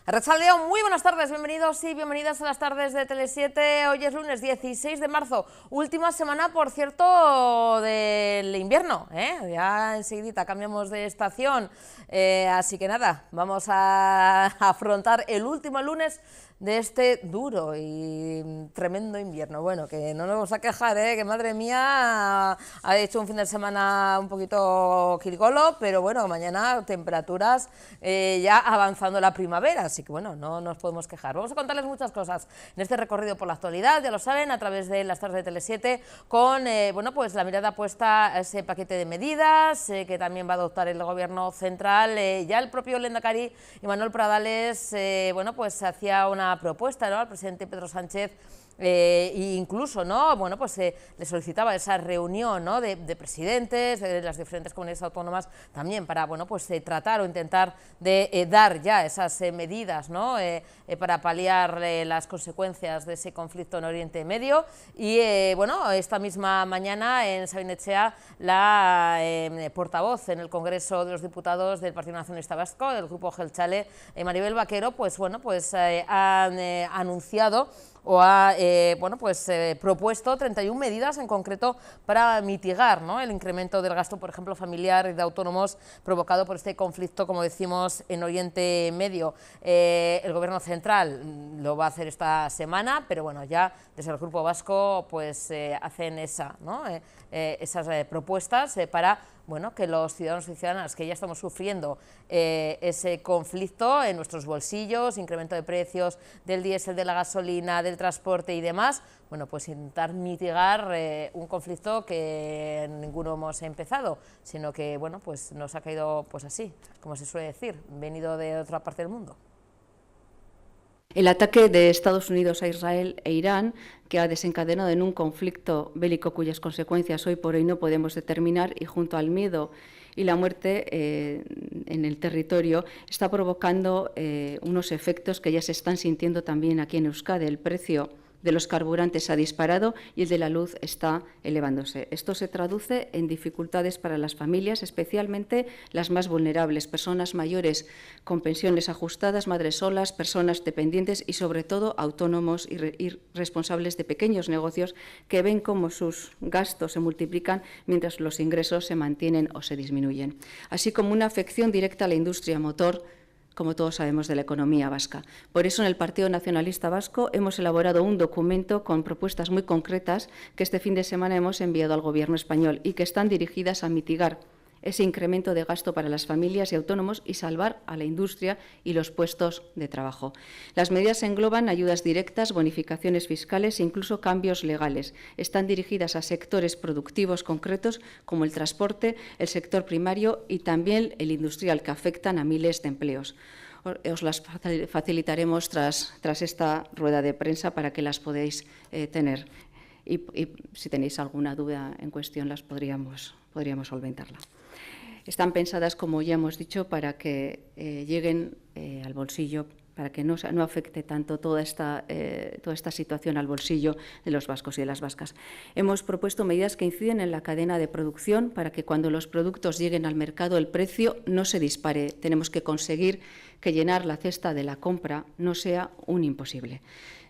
Arratsaldeon, muy buenas tardes, bienvenidos y bienvenidas a las tardes de Tele7. Hoy es lunes 16 de marzo, última semana, por cierto, del invierno, Ya enseguidita cambiamos de estación, así que nada, vamos a afrontar el último lunes de este duro y tremendo invierno. Bueno, que no nos vamos a quejar, que madre mía, ha hecho un fin de semana un poquito quirigolo, pero bueno, mañana temperaturas ya avanzando la primavera, así que bueno, no nos podemos quejar. Vamos a contarles muchas cosas en este recorrido por la actualidad, ya lo saben, a través de las tardes de Tele7, con bueno, pues la mirada puesta a ese paquete de medidas que también va a adoptar el gobierno central. Ya el propio lehendakari Imanol Pradales, bueno, pues hacía una propuesta, ¿no?, al presidente Pedro Sánchez, e incluso, ¿no?, bueno, pues le solicitaba esa reunión, ¿no?, de presidentes de las diferentes comunidades autónomas también para, bueno, pues tratar o intentar de dar ya esas medidas, ¿no?, para paliar las consecuencias de ese conflicto en Oriente Medio. Y bueno, esta misma mañana en Sabin Etxea, la portavoz en el Congreso de los Diputados del Partido Nacionalista Vasco, del Grupo Jeltzale, Maribel Vaquero, pues bueno, pues ha anunciado o ha bueno, pues, propuesto 31 medidas en concreto para mitigar, ¿no?, el incremento del gasto, por ejemplo, familiar y de autónomos provocado por este conflicto, como decimos, en Oriente Medio. El Gobierno central lo va a hacer esta semana, pero bueno, ya desde el Grupo Vasco pues hacen esas propuestas para, bueno, que los ciudadanos y ciudadanas que ya estamos sufriendo ese conflicto en nuestros bolsillos, incremento de precios del diésel, de la gasolina, del transporte y demás, bueno, pues intentar mitigar un conflicto que ninguno hemos empezado, sino que, bueno, pues nos ha caído pues así, como se suele decir, venido de otra parte del mundo. El ataque de Estados Unidos a Israel e Irán, que ha desencadenado en un conflicto bélico cuyas consecuencias hoy por hoy no podemos determinar, y junto al miedo y la muerte en el territorio, está provocando unos efectos que ya se están sintiendo también aquí en Euskadi. El precio de los carburantes ha disparado y el de la luz está elevándose. Esto se traduce en dificultades para las familias, especialmente las más vulnerables, personas mayores con pensiones ajustadas, madres solas, personas dependientes y, sobre todo, autónomos y responsables de pequeños negocios que ven cómo sus gastos se multiplican mientras los ingresos se mantienen o se disminuyen. Así como una afección directa a la industria motor, como todos sabemos, de la economía vasca. Por eso, en el Partido Nacionalista Vasco hemos elaborado un documento con propuestas muy concretas que este fin de semana hemos enviado al Gobierno español y que están dirigidas a mitigar ese incremento de gasto para las familias y autónomos y salvar a la industria y los puestos de trabajo. Las medidas engloban ayudas directas, bonificaciones fiscales e incluso cambios legales. Están dirigidas a sectores productivos concretos como el transporte, el sector primario y también el industrial, que afectan a miles de empleos. Os las facilitaremos tras esta rueda de prensa para que las podáis tener. Y si tenéis alguna duda en cuestión, las podríamos solventarla. Están pensadas, como ya hemos dicho, para que lleguen al bolsillo, para que no afecte tanto toda esta situación al bolsillo de los vascos y de las vascas. Hemos propuesto medidas que inciden en la cadena de producción para que cuando los productos lleguen al mercado el precio no se dispare. Tenemos que conseguir que llenar la cesta de la compra no sea un imposible.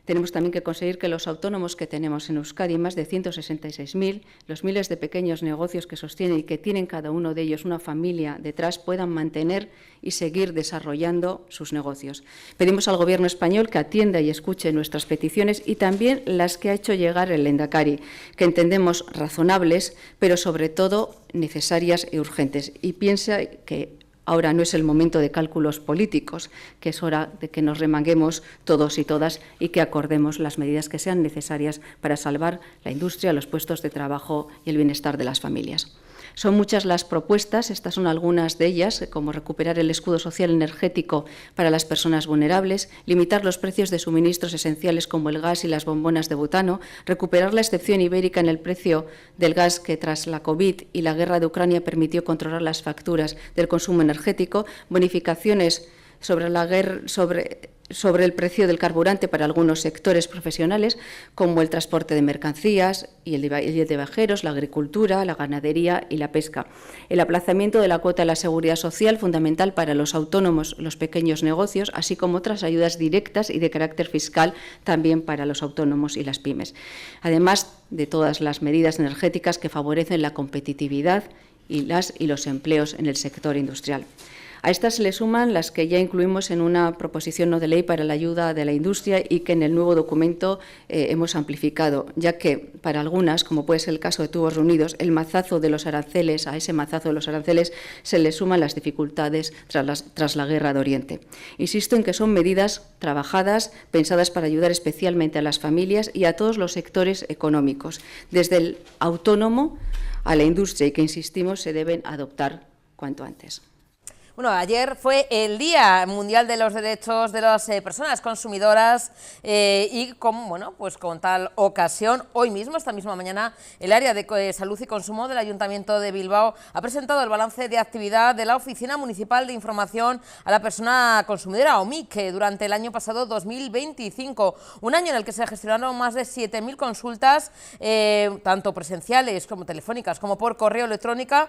Tenemos también que conseguir que los autónomos que tenemos en Euskadi, más de 166.000, los miles de pequeños negocios que sostienen y que tienen cada uno de ellos una familia detrás, puedan mantener y seguir desarrollando sus negocios. Pedimos al Gobierno español que atienda y escuche nuestras peticiones y también las que ha hecho llegar el lehendakari, que entendemos razonables, pero sobre todo necesarias y urgentes. Y piensa que ahora no es el momento de cálculos políticos, que es hora de que nos remanguemos todos y todas y que acordemos las medidas que sean necesarias para salvar la industria, los puestos de trabajo y el bienestar de las familias. Son muchas las propuestas, estas son algunas de ellas, como recuperar el escudo social energético para las personas vulnerables, limitar los precios de suministros esenciales como el gas y las bombonas de butano, recuperar la excepción ibérica en el precio del gas que tras la COVID y la guerra de Ucrania permitió controlar las facturas del consumo energético, bonificaciones sobre sobre el precio del carburante para algunos sectores profesionales, como el transporte de mercancías y el de viajeros, la agricultura, la ganadería y la pesca. El aplazamiento de la cuota de la seguridad social, fundamental para los autónomos, los pequeños negocios, así como otras ayudas directas y de carácter fiscal también para los autónomos y las pymes. Además de todas las medidas energéticas que favorecen la competitividad y los empleos en el sector industrial. A estas se le suman las que ya incluimos en una proposición no de ley para la ayuda de la industria y que en el nuevo documento hemos amplificado, ya que para algunas, como puede ser el caso de Tubos Reunidos, el mazazo de los aranceles, a ese mazazo de los aranceles se le suman las dificultades tras la guerra de Oriente. Insisto en que son medidas trabajadas, pensadas para ayudar especialmente a las familias y a todos los sectores económicos, desde el autónomo a la industria, y que, insistimos, se deben adoptar cuanto antes. Bueno, ayer fue el Día Mundial de los Derechos de las Personas Consumidoras y con tal ocasión, hoy mismo, esta misma mañana, el área de Salud y Consumo del Ayuntamiento de Bilbao ha presentado el balance de actividad de la Oficina Municipal de Información a la Persona Consumidora, OMIC, durante el año pasado 2025, un año en el que se gestionaron más de 7.000 consultas, tanto presenciales como telefónicas, como por correo electrónico,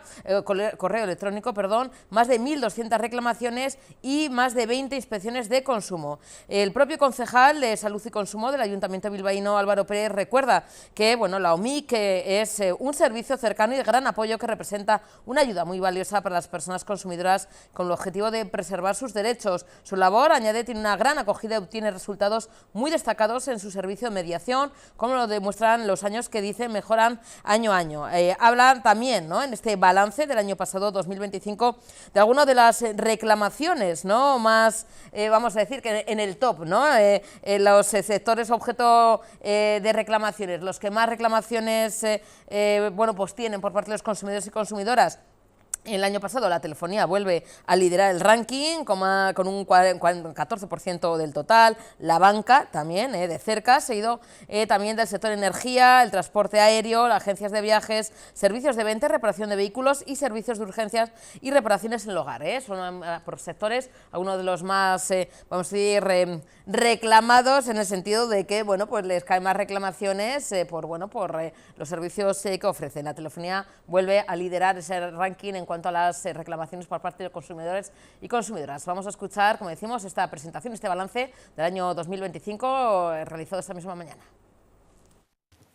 más de 1.200 reclamaciones y más de 20 inspecciones de consumo. El propio concejal de Salud y Consumo del Ayuntamiento bilbaíno, Álvaro Pérez, recuerda que la OMIC es un servicio cercano y de gran apoyo que representa una ayuda muy valiosa para las personas consumidoras con el objetivo de preservar sus derechos. Su labor, añade, tiene una gran acogida y obtiene resultados muy destacados en su servicio de mediación, como lo demuestran los años que dicen mejoran año a año. Hablan también, en este balance del año pasado, 2025, de algunas de las reclamaciones, más, vamos a decir, que en el top, los sectores objeto de reclamaciones, los que más reclamaciones tienen por parte de los consumidores y consumidoras. El año pasado la telefonía vuelve a liderar el ranking con un 14% del total, la banca también de cerca, seguido también del sector energía, el transporte aéreo, las agencias de viajes, servicios de venta, reparación de vehículos y servicios de urgencias y reparaciones en el hogar. Son por sectores algunos de los más, vamos a decir, reclamados, en el sentido de que les caen más reclamaciones por los servicios que ofrecen. La telefonía vuelve a liderar ese ranking en cuanto a las reclamaciones por parte de consumidores y consumidoras. Vamos a escuchar, como decimos, esta presentación, este balance del año 2025 realizado esta misma mañana.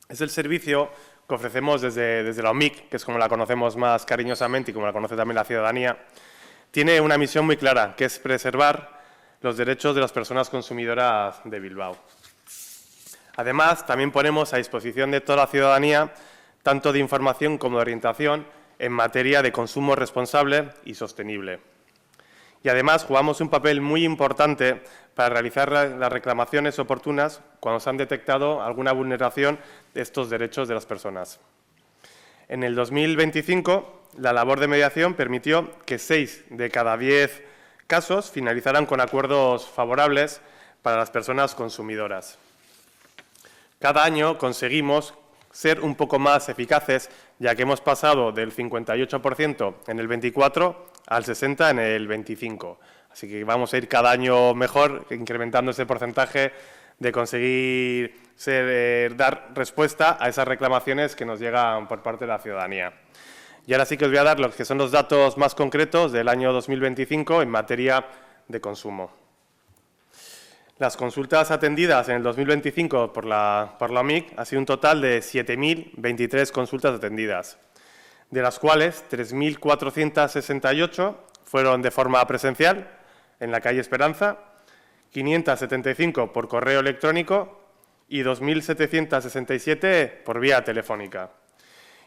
Es el servicio que ofrecemos desde la OMIC, que es como la conocemos más cariñosamente y como la conoce también la ciudadanía. Tiene una misión muy clara, que es preservar los derechos de las personas consumidoras de Bilbao. Además, también ponemos a disposición de toda la ciudadanía tanto de información como de orientación en materia de consumo responsable y sostenible. Y además jugamos un papel muy importante para realizar las reclamaciones oportunas cuando se han detectado alguna vulneración de estos derechos de las personas. En el 2025, la labor de mediación permitió que 6 de cada 10 casos finalizaran con acuerdos favorables para las personas consumidoras. Cada año conseguimos ser un poco más eficaces, ya que hemos pasado del 58% en el 24 al 60% en el 25. Así que vamos a ir cada año mejor, incrementando ese porcentaje de conseguir dar respuesta a esas reclamaciones que nos llegan por parte de la ciudadanía. Y ahora sí que os voy a dar los que son los datos más concretos del año 2025 en materia de consumo. Las consultas atendidas en el 2025 por la OMIC ha sido un total de 7.023 consultas atendidas, de las cuales 3.468 fueron de forma presencial en la calle Esperanza, 575 por correo electrónico y 2.767 por vía telefónica.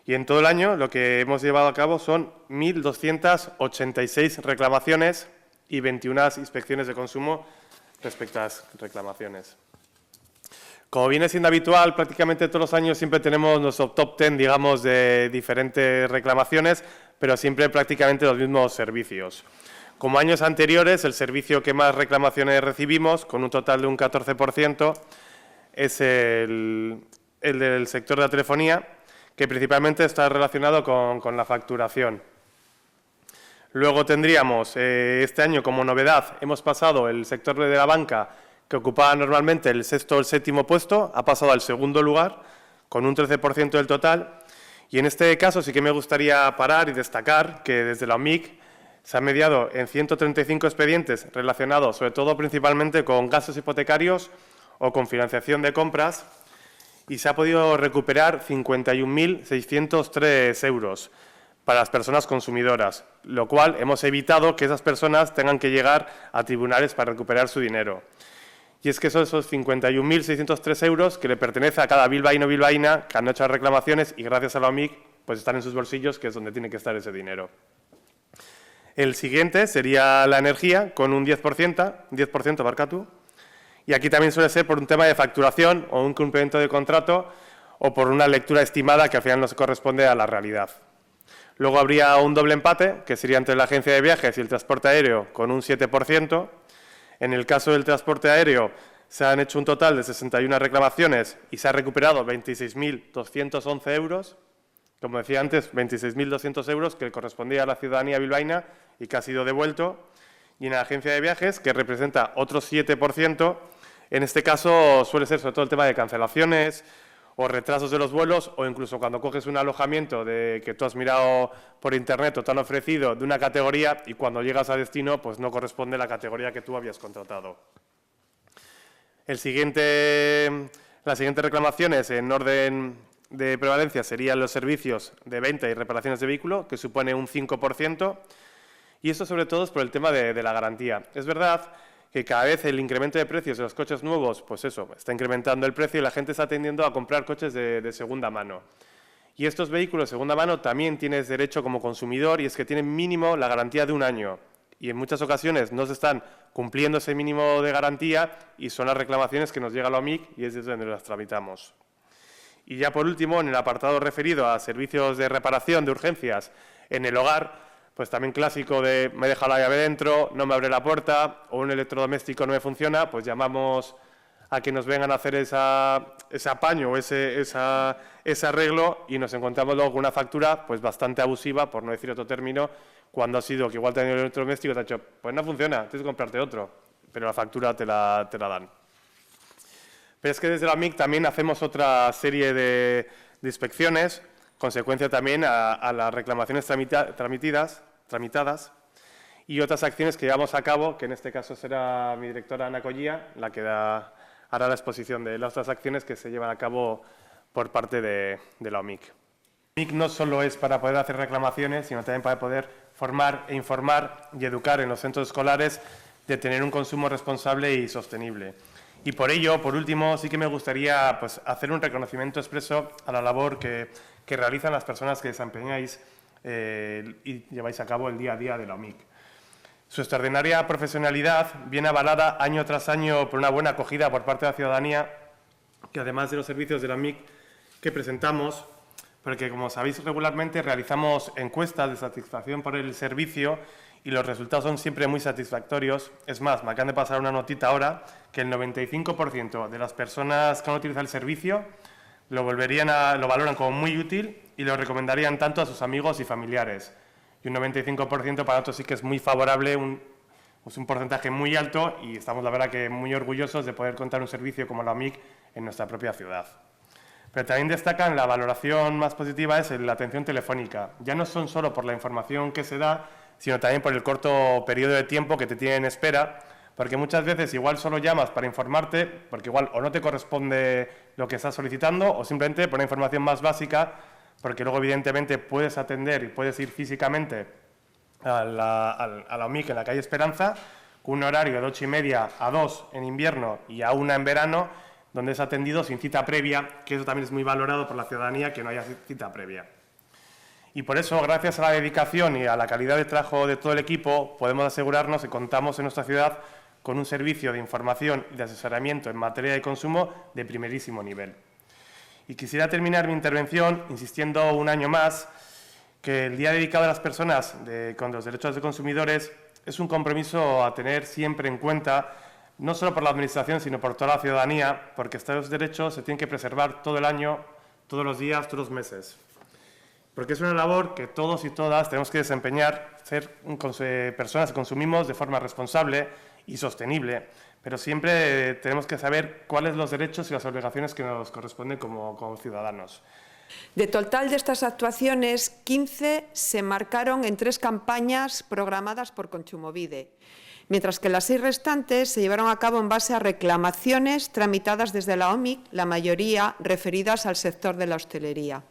Y en todo el año lo que hemos llevado a cabo son 1.286 reclamaciones y 21 inspecciones de consumo respecto a las reclamaciones. Como viene siendo habitual, prácticamente todos los años siempre tenemos nuestro top 10, digamos, de diferentes reclamaciones, pero siempre prácticamente los mismos servicios. Como años anteriores, el servicio que más reclamaciones recibimos, con un total de un 14%, es el del sector de la telefonía, que principalmente está relacionado con la facturación. Luego tendríamos, este año como novedad, hemos pasado el sector de la banca que ocupaba normalmente el sexto o el séptimo puesto, ha pasado al segundo lugar, con un 13% del total. Y en este caso sí que me gustaría parar y destacar que desde la OMIC se han mediado en 135 expedientes relacionados, sobre todo principalmente con gastos hipotecarios o con financiación de compras, y se ha podido recuperar 51.603 euros para las personas consumidoras, lo cual hemos evitado que esas personas tengan que llegar a tribunales para recuperar su dinero. Y es que son esos 51.603 euros que le pertenece a cada bilbaíno o bilbaína que han hecho reclamaciones y gracias a la OMIC pues están en sus bolsillos, que es donde tiene que estar ese dinero. El siguiente sería la energía, con un 10%, Barkatu. Y aquí también suele ser por un tema de facturación o un cumplimiento de contrato o por una lectura estimada que al final no se corresponde a la realidad. Luego habría un doble empate, que sería entre la agencia de viajes y el transporte aéreo, con un 7%. En el caso del transporte aéreo se han hecho un total de 61 reclamaciones y se ha recuperado 26.211 euros. Como decía antes, 26.200 euros que correspondía a la ciudadanía bilbaína y que ha sido devuelto. Y en la agencia de viajes, que representa otro 7%, en este caso suele ser sobre todo el tema de cancelaciones o retrasos de los vuelos, o incluso cuando coges un alojamiento de que tú has mirado por internet o te han ofrecido de una categoría y cuando llegas a destino pues no corresponde a la categoría que tú habías contratado. La siguiente reclamaciones en orden de prevalencia serían los servicios de venta y reparaciones de vehículo, que supone un 5%, y esto sobre todo es por el tema de la garantía. Es verdad que cada vez el incremento de precios de los coches nuevos, pues eso, está incrementando el precio y la gente está tendiendo a comprar coches de segunda mano. Y estos vehículos de segunda mano también tienes derecho como consumidor, y es que tienen mínimo la garantía de un año. Y en muchas ocasiones no se están cumpliendo ese mínimo de garantía y son las reclamaciones que nos llega a la OMIC y es desde donde las tramitamos. Y ya por último, en el apartado referido a servicios de reparación de urgencias en el hogar, pues también clásico de me deja la llave dentro, no me abre la puerta o un electrodoméstico no me funciona, pues llamamos a que nos vengan a hacer ese apaño o ese arreglo y nos encontramos luego con una factura pues bastante abusiva, por no decir otro término, cuando ha sido que igual te han ido el electrodoméstico y te ha dicho pues no funciona, tienes que comprarte otro, pero la factura te la dan. Pero es que desde la OMIC también hacemos otra serie de inspecciones, consecuencia también a las reclamaciones tramitadas y otras acciones que llevamos a cabo, que en este caso será mi directora Ana Collía, la que hará la exposición de las otras acciones que se llevan a cabo por parte de la OMIC. La OMIC no solo es para poder hacer reclamaciones, sino también para poder formar e informar y educar en los centros escolares de tener un consumo responsable y sostenible. Y por ello, por último, sí que me gustaría pues, hacer un reconocimiento expreso a la labor que realizan las personas que desempeñáis y lleváis a cabo el día a día de la OMIC. Su extraordinaria profesionalidad viene avalada año tras año por una buena acogida por parte de la ciudadanía, que además de los servicios de la OMIC que presentamos, porque como sabéis regularmente realizamos encuestas de satisfacción por el servicio y los resultados son siempre muy satisfactorios. Es más, me acaban de pasar una notita ahora que el 95% de las personas que han utilizado el servicio lo valoran como muy útil y lo recomendarían tanto a sus amigos y familiares. Y un 95% para otros sí que es muy favorable, es un porcentaje muy alto y estamos la verdad que muy orgullosos de poder contar un servicio como la OMIC en nuestra propia ciudad. Pero también destacan la valoración más positiva es la atención telefónica. Ya no son solo por la información que se da, sino también por el corto periodo de tiempo que te tienen en espera, porque muchas veces igual solo llamas para informarte, porque igual o no te corresponde lo que estás solicitando, o simplemente por una información más básica, porque luego evidentemente puedes atender y puedes ir físicamente a la OMIC en la calle Esperanza, con un horario de 8:30 a 2 en invierno y a 1 en verano, donde es atendido sin cita previa, que eso también es muy valorado por la ciudadanía, que no haya cita previa. Y por eso, gracias a la dedicación y a la calidad de trabajo de todo el equipo, podemos asegurarnos que contamos en nuestra ciudad con un servicio de información y de asesoramiento en materia de consumo de primerísimo nivel. Y quisiera terminar mi intervención insistiendo un año más que el día dedicado a las personas con los derechos de consumidores es un compromiso a tener siempre en cuenta, no solo por la Administración, sino por toda la ciudadanía, porque estos derechos se tienen que preservar todo el año, todos los días, todos los meses. Porque es una labor que todos y todas tenemos que desempeñar, ser personas que consumimos de forma responsable y sostenible, pero siempre tenemos que saber cuáles son los derechos y las obligaciones que nos corresponden como ciudadanos. De total de estas actuaciones, 15 se marcaron en 3 campañas programadas por Kontsumobide, mientras que las 6 restantes se llevaron a cabo en base a reclamaciones tramitadas desde la OMIC, la mayoría referidas al sector de la hostelería.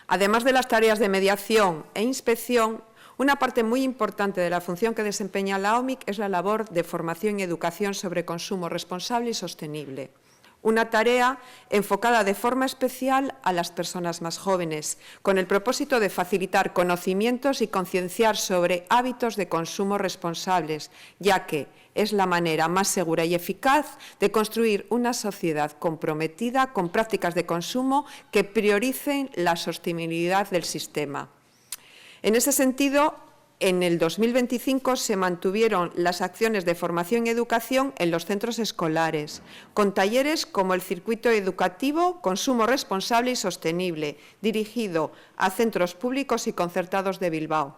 Además de las tareas de mediación e inspección, una parte muy importante de la función que desempeña la OMIC es la labor de formación y educación sobre consumo responsable y sostenible. Una tarea enfocada de forma especial a las personas más jóvenes, con el propósito de facilitar conocimientos y concienciar sobre hábitos de consumo responsables, ya que es la manera más segura y eficaz de construir una sociedad comprometida con prácticas de consumo que prioricen la sostenibilidad del sistema. En ese sentido, en el 2025 se mantuvieron las acciones de formación y educación en los centros escolares, con talleres como el Circuito Educativo Consumo Responsable y Sostenible, dirigido a centros públicos y concertados de Bilbao.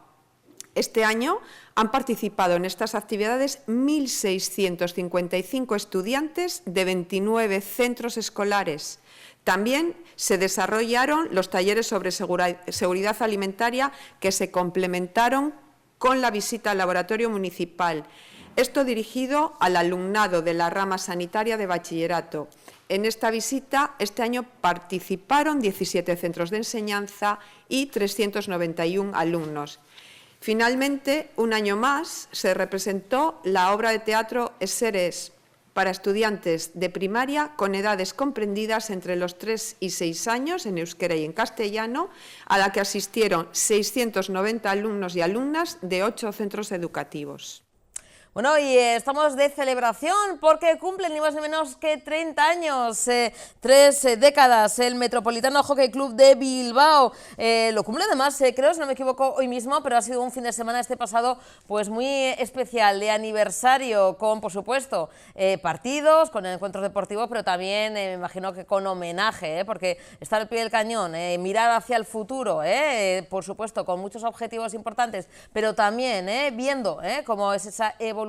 Este año han participado en estas actividades 1.655 estudiantes de 29 centros escolares. También se desarrollaron los talleres sobre seguridad alimentaria que se complementaron con la visita al laboratorio municipal, esto dirigido al alumnado de la rama sanitaria de bachillerato. En esta visita, este año participaron 17 centros de enseñanza y 391 alumnos. Finalmente, un año más, se representó la obra de teatro Eseres, para estudiantes de primaria con edades comprendidas entre los 3 y 6 años en euskera y en castellano, a la que asistieron 690 alumnos y alumnas de 8 centros educativos. Bueno, y estamos de celebración porque cumplen ni más ni menos que 30 años, 3 décadas, el Metropolitano Hockey Club de Bilbao. Lo cumple además, creo, si no me equivoco, hoy mismo, pero ha sido un fin de semana este pasado pues muy especial, de aniversario, con, por supuesto, partidos, con encuentros deportivos, pero también me imagino que con homenaje, porque estar al pie del cañón, mirar hacia el futuro, por supuesto, con muchos objetivos importantes, pero también viendo cómo es esa evolución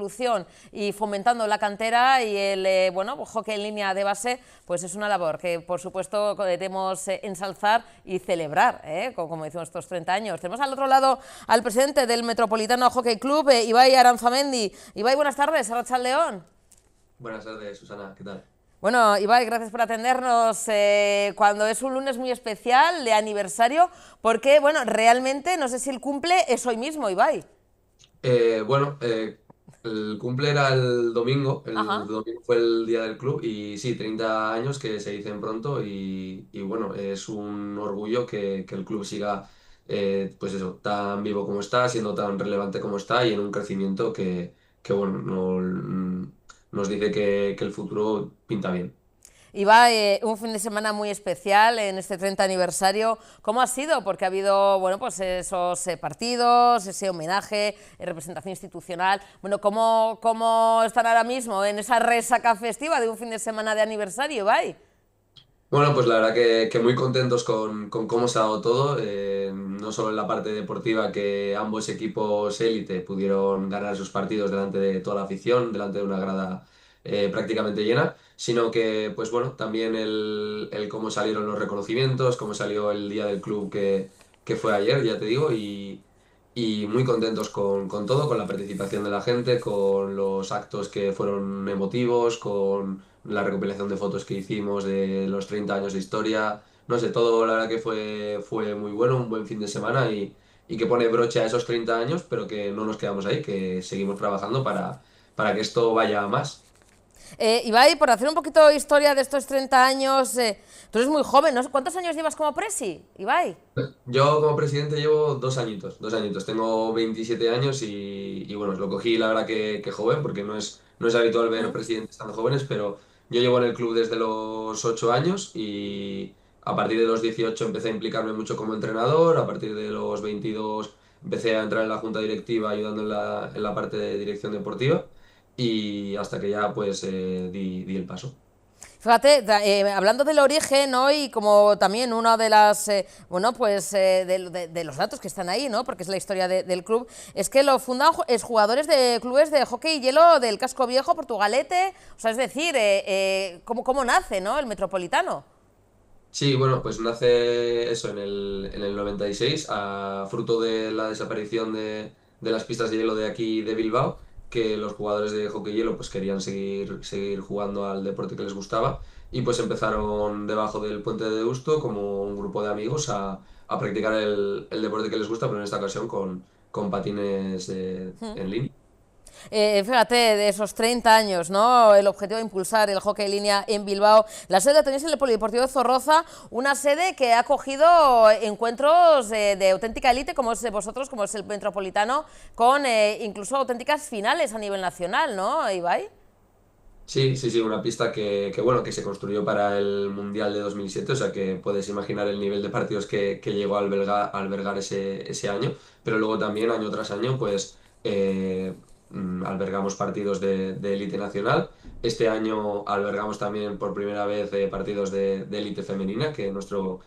y fomentando la cantera y el hockey en línea de base, pues es una labor que por supuesto queremos ensalzar y celebrar, como decimos, estos 30 años. Tenemos al otro lado al presidente del Metropolitano Hockey Club, Ibai Aranzamendi. Ibai, buenas tardes, Arratsaldeon. Buenas tardes, Susana, ¿qué tal? Bueno, Ibai, gracias por atendernos cuando es un lunes muy especial de aniversario, porque, bueno, realmente, no sé si el cumple es hoy mismo, Ibai. El cumple era el domingo, Ajá. domingo fue el día del club y sí, 30 años que se dicen pronto y bueno, es un orgullo que el club siga pues eso, tan vivo como está, siendo tan relevante como está y en un crecimiento que bueno, nos dice que el futuro pinta bien. Ibai, un fin de semana muy especial en este 30 aniversario. ¿Cómo ha sido? Porque ha habido, bueno, pues esos partidos, ese homenaje, representación institucional. Bueno, ¿cómo están ahora mismo en esa resaca festiva de un fin de semana de aniversario, Ibai? Bueno, pues la verdad que muy contentos con cómo se ha dado todo, no solo en la parte deportiva, que ambos equipos élite pudieron ganar sus partidos delante de toda la afición, delante de una grada prácticamente llena, sino que, pues bueno, también el cómo salieron los reconocimientos, cómo salió el día del club que fue ayer, ya te digo, y muy contentos con todo, con la participación de la gente, con los actos que fueron emotivos, con la recopilación de fotos que hicimos de los 30 años de historia. No sé, todo la verdad que fue muy bueno, un buen fin de semana y que pone broche a esos 30 años, pero que no nos quedamos ahí, que seguimos trabajando para que esto vaya a más. Ibai, por hacer un poquito de historia de estos 30 años, tú eres muy joven, ¿no? ¿Cuántos años llevas como presi, Ibai? Yo como presidente llevo 2 añitos, 2 añitos. Tengo 27 años y bueno, lo cogí la verdad que joven, porque no es habitual ver ¿Mm? presidentes tan jóvenes, pero yo llevo en el club desde los 8 años y a partir de los 18 empecé a implicarme mucho como entrenador, a partir de los 22 empecé a entrar en la junta directiva ayudando en la parte de dirección deportiva y hasta que ya pues di el paso. Fíjate, hablando del origen, ¿no? Y como también una de las, bueno, pues de los datos que están ahí, ¿no? Porque es la historia del club, es que lo fundan jugadores de clubes de hockey y hielo del Casco Viejo, Portugalete, o sea, es decir, cómo nace, ¿no? El Metropolitano. Sí, bueno, pues nace eso en el 96, fruto de la desaparición de las pistas de hielo de aquí de Bilbao, que los jugadores de hockey hielo pues querían seguir jugando al deporte que les gustaba y pues empezaron debajo del puente de Deusto como un grupo de amigos a practicar el deporte que les gusta, pero en esta ocasión con patines en línea. Fíjate, de esos 30 años, ¿no? El objetivo de impulsar el hockey en línea en Bilbao. La sede la tenéis en el Polideportivo de Zorroza, una sede que ha acogido encuentros de auténtica élite, como es vosotros, como es el Metropolitano, con incluso auténticas finales a nivel nacional, ¿no, Ibai? Sí, sí, sí, una pista bueno, que se construyó para el Mundial de 2007, o sea que puedes imaginar el nivel de partidos que llegó a albergar ese año, pero luego también año tras año pues albergamos partidos de élite nacional. Este año albergamos también por primera vez partidos de élite femenina, que nuestro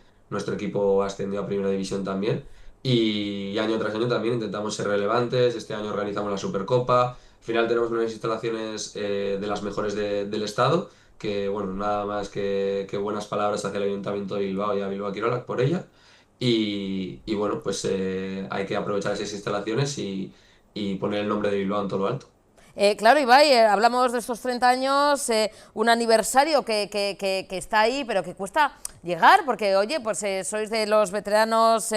equipo ascendió a Primera División también. Y año tras año también intentamos ser relevantes. Este año organizamos la Supercopa. Al final tenemos unas instalaciones de las mejores del estado, que bueno, nada más que buenas palabras hacia el Ayuntamiento de Bilbao y a Bilbao Quirola por ella. Y bueno, pues hay que aprovechar esas instalaciones y poner el nombre de Bilbao en todo lo alto. Claro, Ibai, hablamos de estos 30 años, un aniversario que está ahí, pero que cuesta llegar, porque, oye, pues sois de los veteranos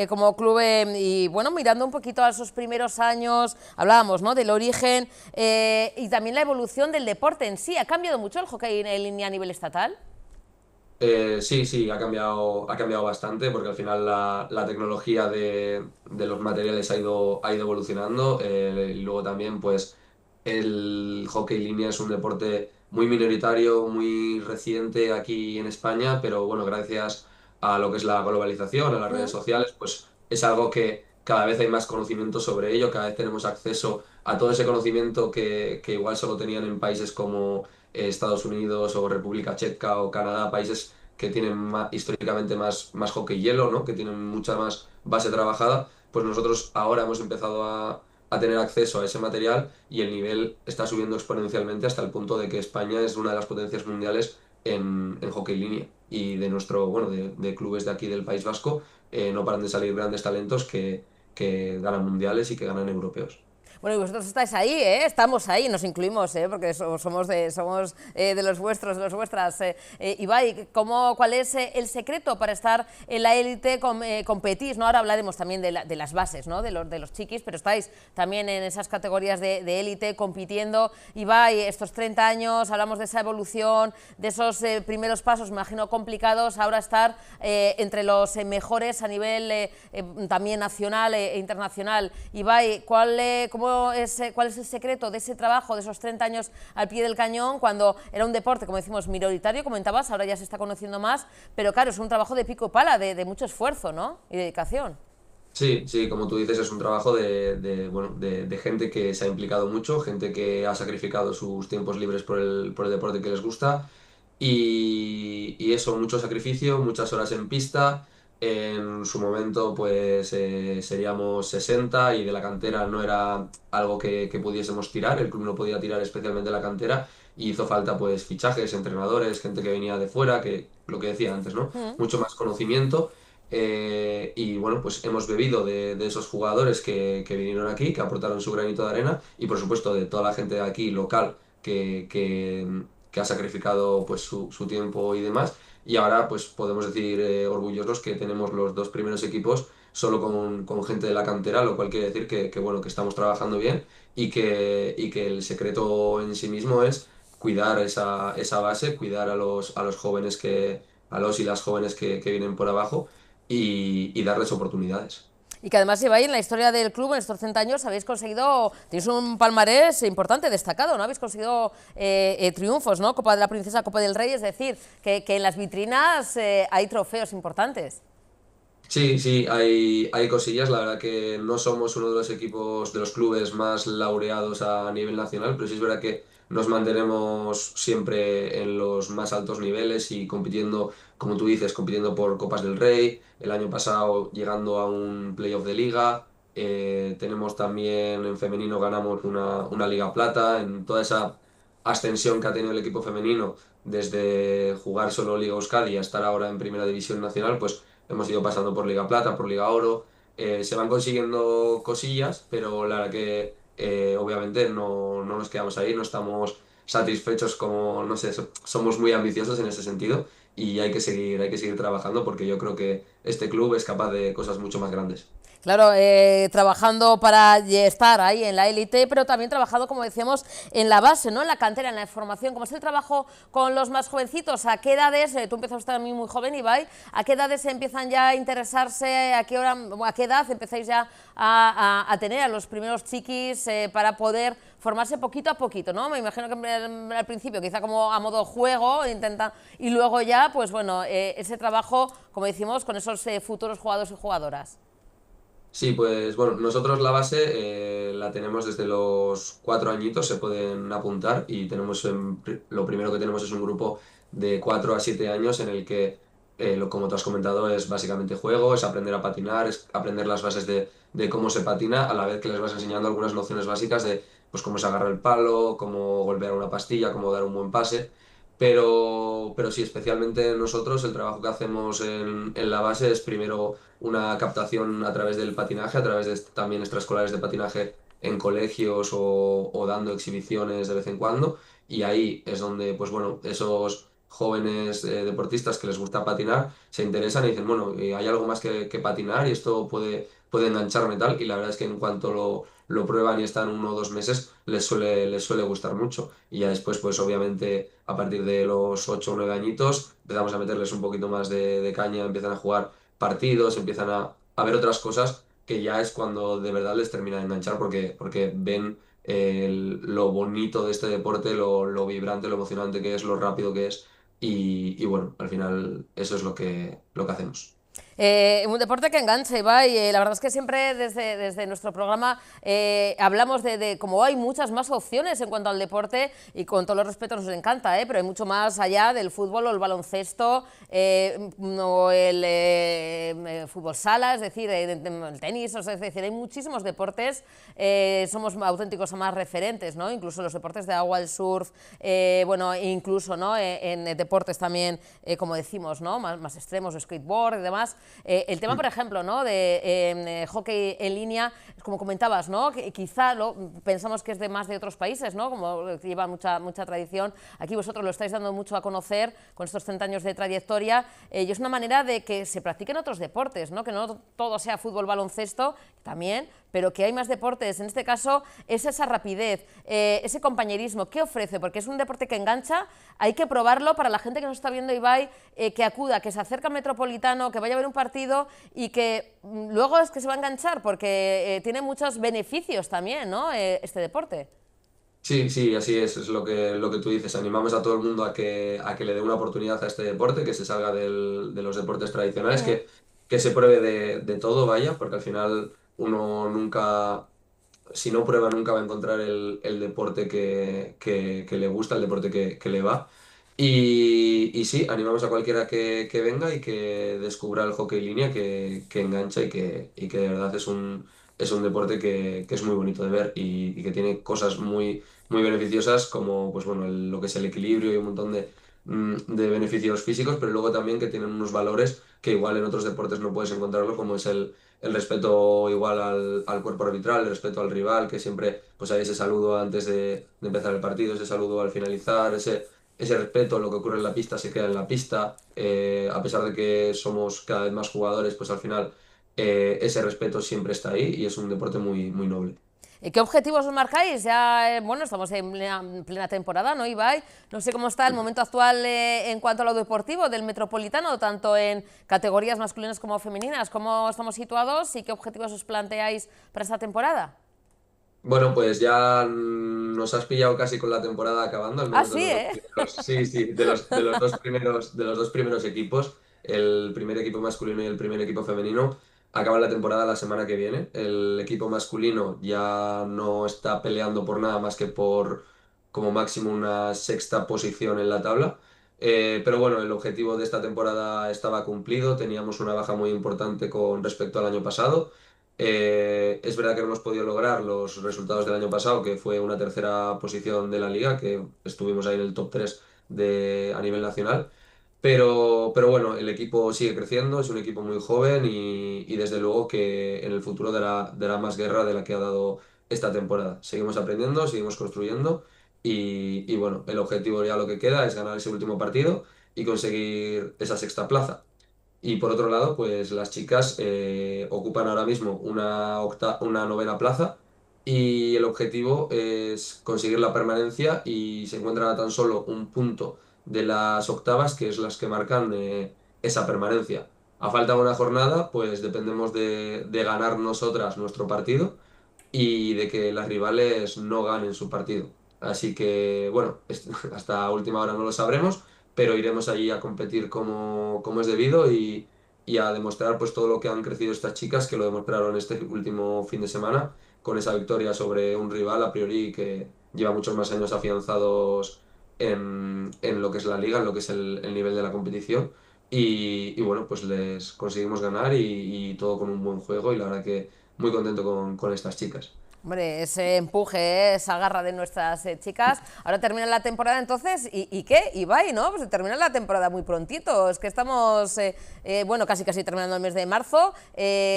como club y, bueno, mirando un poquito a esos primeros años, hablábamos, ¿no?, del origen y también la evolución del deporte en sí. ¿Ha cambiado mucho el hockey en línea a nivel estatal? Sí, sí, ha cambiado bastante porque al final la tecnología de los materiales ha ido evolucionando y luego también pues el hockey línea es un deporte muy minoritario, muy reciente aquí en España, pero bueno, gracias a lo que es la globalización, a las redes Mm. sociales, pues es algo que cada vez hay más conocimiento sobre ello, cada vez tenemos acceso a todo ese conocimiento que igual solo tenían en países como Estados Unidos o República Checa o Canadá, países que tienen históricamente más hockey hielo, ¿no? Que tienen mucha más base trabajada, pues nosotros ahora hemos empezado a tener acceso a ese material y el nivel está subiendo exponencialmente hasta el punto de que España es una de las potencias mundiales en hockey línea. Y de bueno, de clubes de aquí del País Vasco no paran de salir grandes talentos que ganan mundiales y que ganan europeos. Bueno, y vosotros estáis ahí, ¿eh? Estamos ahí, nos incluimos, ¿eh? Porque somos de los vuestros, de las vuestras. Ibai, ¿cuál es el secreto para estar en la élite? Competís, ¿no? Ahora hablaremos también de las bases, ¿no? De los chiquis, pero estáis también en esas categorías de élite compitiendo. Ibai, estos 30 años, hablamos de esa evolución, de esos primeros pasos, me imagino, complicados, ahora estar entre los mejores a nivel también nacional e internacional. Ibai, ¿cuál es el secreto de ese trabajo, de esos 30 años al pie del cañón, cuando era un deporte, como decimos, minoritario, comentabas, ahora ya se está conociendo más, pero claro, es un trabajo de pico y pala, de mucho esfuerzo, ¿no? Y dedicación. Sí, sí, como tú dices, es un trabajo bueno, de gente que se ha implicado mucho, gente que ha sacrificado sus tiempos libres por el deporte que les gusta y eso, mucho sacrificio, muchas horas en pista. En su momento, pues seríamos 60 y de la cantera no era algo que pudiésemos tirar, el club no podía tirar especialmente la cantera y hizo falta pues fichajes, entrenadores, gente que venía de fuera, que lo que decía antes, ¿no? Mm. Mucho más conocimiento. Y bueno, pues hemos bebido de esos jugadores que vinieron aquí, que aportaron su granito de arena y por supuesto de toda la gente de aquí local que ha sacrificado pues su tiempo y demás. Y ahora pues podemos decir orgullosos que tenemos los dos primeros equipos solo con gente de la cantera, lo cual quiere decir bueno, que estamos trabajando bien y que el secreto en sí mismo es cuidar esa base, cuidar a los jóvenes a los y las jóvenes que vienen por abajo y darles oportunidades. Y que además lleváis en la historia del club, en estos 30 años, habéis conseguido, tenéis un palmarés importante, destacado, ¿no? Habéis conseguido triunfos, ¿no? Copa de la Princesa, Copa del Rey, es decir, que en las vitrinas hay trofeos importantes. Sí, sí, hay cosillas. La verdad que no somos uno de los equipos, de los clubes más laureados a nivel nacional, pero sí es verdad que nos mantenemos siempre en los más altos niveles y compitiendo, como tú dices, compitiendo por Copas del Rey, el año pasado llegando a un playoff de liga, tenemos también en femenino ganamos una Liga Plata, en toda esa ascensión que ha tenido el equipo femenino desde jugar solo Liga Euskadi a estar ahora en Primera División Nacional, pues hemos ido pasando por Liga Plata, por Liga Oro. Se van consiguiendo cosillas, pero la verdad que obviamente no nos quedamos ahí, no estamos satisfechos como, no sé, somos muy ambiciosos en ese sentido y hay que seguir trabajando porque yo creo que este club es capaz de cosas mucho más grandes. Claro, trabajando para estar ahí en la élite, pero también trabajando, como decíamos, en la base, ¿no? En la cantera, en la formación. ¿Cómo es el trabajo con los más jovencitos? ¿A qué edades, tú empezaste también muy joven, Ibai, a qué edades empiezan ya a interesarse, a qué edad empezáis ya a tener a los primeros chiquis para poder formarse poquito a poquito, ¿no? Me imagino que al principio quizá como a modo juego, y luego ya, pues bueno, ese trabajo, como decimos, con esos futuros jugadores y jugadoras. Sí, pues bueno, nosotros la base la tenemos desde los 4 añitos, se pueden apuntar y tenemos lo primero que tenemos es un grupo de 4 a 7 años en el que, como tú has comentado, es básicamente juego, es aprender a patinar, es aprender las bases de cómo se patina, a la vez que les vas enseñando algunas nociones básicas de pues, cómo se agarra el palo, cómo golpear una pastilla, cómo dar un buen pase. Pero sí, especialmente nosotros, el trabajo que hacemos en la base es primero una captación a través del patinaje, a través de también extraescolares de patinaje en colegios o dando exhibiciones de vez en cuando. Y ahí es donde, pues bueno, esos jóvenes deportistas que les gusta patinar se interesan y dicen, bueno, hay algo más que patinar y esto puede engancharme tal. Y la verdad es que en cuanto lo prueban y están 1 o 2 meses, les suele gustar mucho. Y ya después, pues obviamente, a partir de los 8 o 9 añitos, empezamos a meterles un poquito más de caña, empiezan a jugar partidos, empiezan a ver otras cosas que ya es cuando de verdad les termina de enganchar porque ven lo bonito de este deporte, lo vibrante, lo emocionante que es, lo rápido que es y bueno, al final eso es lo que hacemos. Un deporte que engancha, Ibai. La verdad es que siempre desde nuestro programa hablamos de cómo hay muchas más opciones en cuanto al deporte y con todo el respeto nos encanta, pero hay mucho más allá del fútbol o el baloncesto o el fútbol sala, es decir, el tenis, es decir, hay muchísimos deportes, somos auténticos más referentes, ¿no? Incluso los deportes de agua, el surf, bueno, incluso ¿no? en deportes también, como decimos, ¿no? más extremos, skateboard y demás. El tema, por ejemplo, ¿no? de hockey en línea, como comentabas, ¿no? que quizá pensamos que es de más de otros países, ¿no? Como que lleva mucha tradición. Aquí vosotros lo estáis dando mucho a conocer con estos 30 años de trayectoria y es una manera de que se practiquen otros deportes, ¿no? Que no todo sea fútbol, baloncesto, también, pero que hay más deportes. En este caso es esa rapidez, ese compañerismo. ¿Qué ofrece? Porque es un deporte que engancha, hay que probarlo para la gente que nos está viendo, Ibai, que acuda, que se acerque al Metropolitano, que vaya a ver un partido y que luego es que se va a enganchar porque tiene muchos beneficios también, ¿no? Este deporte. Sí, sí, así es lo que tú dices. Animamos a todo el mundo a que le dé una oportunidad a este deporte, que se salga de los deportes tradicionales, que se pruebe de todo, vaya, porque al final uno nunca, si no prueba, nunca va a encontrar el deporte que le gusta, el deporte que le va. Y sí, animamos a cualquiera que venga y que descubra el hockey en línea, que engancha y que de verdad es un deporte que es muy bonito de ver y que tiene cosas muy beneficiosas como pues bueno, lo que es el equilibrio y un montón de beneficios físicos, pero luego también que tienen unos valores que igual en otros deportes no puedes encontrarlo, como es el respeto igual al cuerpo arbitral, el respeto al rival, que siempre pues hay ese saludo antes de empezar el partido, ese saludo al finalizar, ese respeto, lo que ocurre en la pista se queda en la pista, a pesar de que somos cada vez más jugadores, pues al final ese respeto siempre está ahí y es un deporte muy, muy noble. ¿Qué objetivos os marcáis? Ya, bueno, estamos en plena temporada, ¿no, Ibai? No sé cómo está el momento actual en cuanto a lo deportivo del Metropolitano, tanto en categorías masculinas como femeninas. ¿Cómo estamos situados y qué objetivos os planteáis para esta temporada? Bueno, pues ya nos has pillado casi con la temporada acabando, al Ah, menos de sí, los dos ¿eh? primeros, sí, sí, de los dos primeros equipos, el primer equipo masculino y el primer equipo femenino, acaban la temporada la semana que viene. El equipo masculino ya no está peleando por nada más que como máximo una sexta posición en la tabla. Pero bueno, el objetivo de esta temporada estaba cumplido, teníamos una baja muy importante con respecto al año pasado. Es verdad que no hemos podido lograr los resultados del año pasado, que fue una tercera posición de la liga, que estuvimos ahí en el top 3 a nivel nacional. Pero bueno, el equipo sigue creciendo, es un equipo muy joven y desde luego que en el futuro dará más guerra de la que ha dado esta temporada. Seguimos aprendiendo, seguimos construyendo y bueno, el objetivo ya lo que queda es ganar ese último partido y conseguir esa sexta plaza. Y por otro lado, pues las chicas ocupan ahora mismo una novena plaza y el objetivo es conseguir la permanencia y se encuentran a tan solo un punto de las octavas, que es las que marcan esa permanencia. A falta de una jornada, pues dependemos de ganar nosotras nuestro partido y de que las rivales no ganen su partido. Así que, bueno, hasta última hora no lo sabremos, pero iremos allí a competir como es debido y a demostrar pues todo lo que han crecido estas chicas, que lo demostraron este último fin de semana con esa victoria sobre un rival a priori que lleva muchos más años afianzados en lo que es la liga, en lo que es el nivel de la competición. Y bueno, pues les conseguimos ganar y todo con un buen juego y la verdad que muy contento con estas chicas. Hombre, ese empuje, esa garra de nuestras chicas. Ahora termina la temporada entonces, ¿y qué? Ibai, ¿no? Pues termina la temporada muy prontito. Es que estamos, bueno, casi terminando el mes de marzo.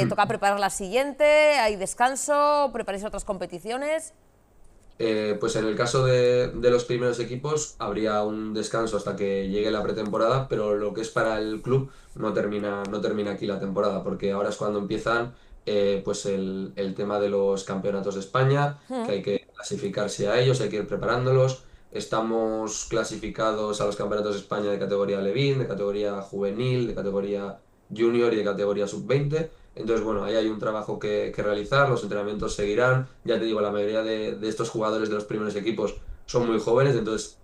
Toca preparar la siguiente, hay descanso, preparáis otras competiciones. Pues en el caso de los primeros equipos habría un descanso hasta que llegue la pretemporada, pero lo que es para el club no termina aquí la temporada, porque ahora es cuando empiezan pues el tema de los campeonatos de España, que hay que clasificarse a ellos, hay que ir preparándolos. Estamos clasificados a los campeonatos de España de categoría Levín, de categoría juvenil, de categoría junior y de categoría sub-20. Entonces, bueno, ahí hay un trabajo que realizar, los entrenamientos seguirán. Ya te digo, la mayoría de estos jugadores de los primeros equipos son muy jóvenes, entonces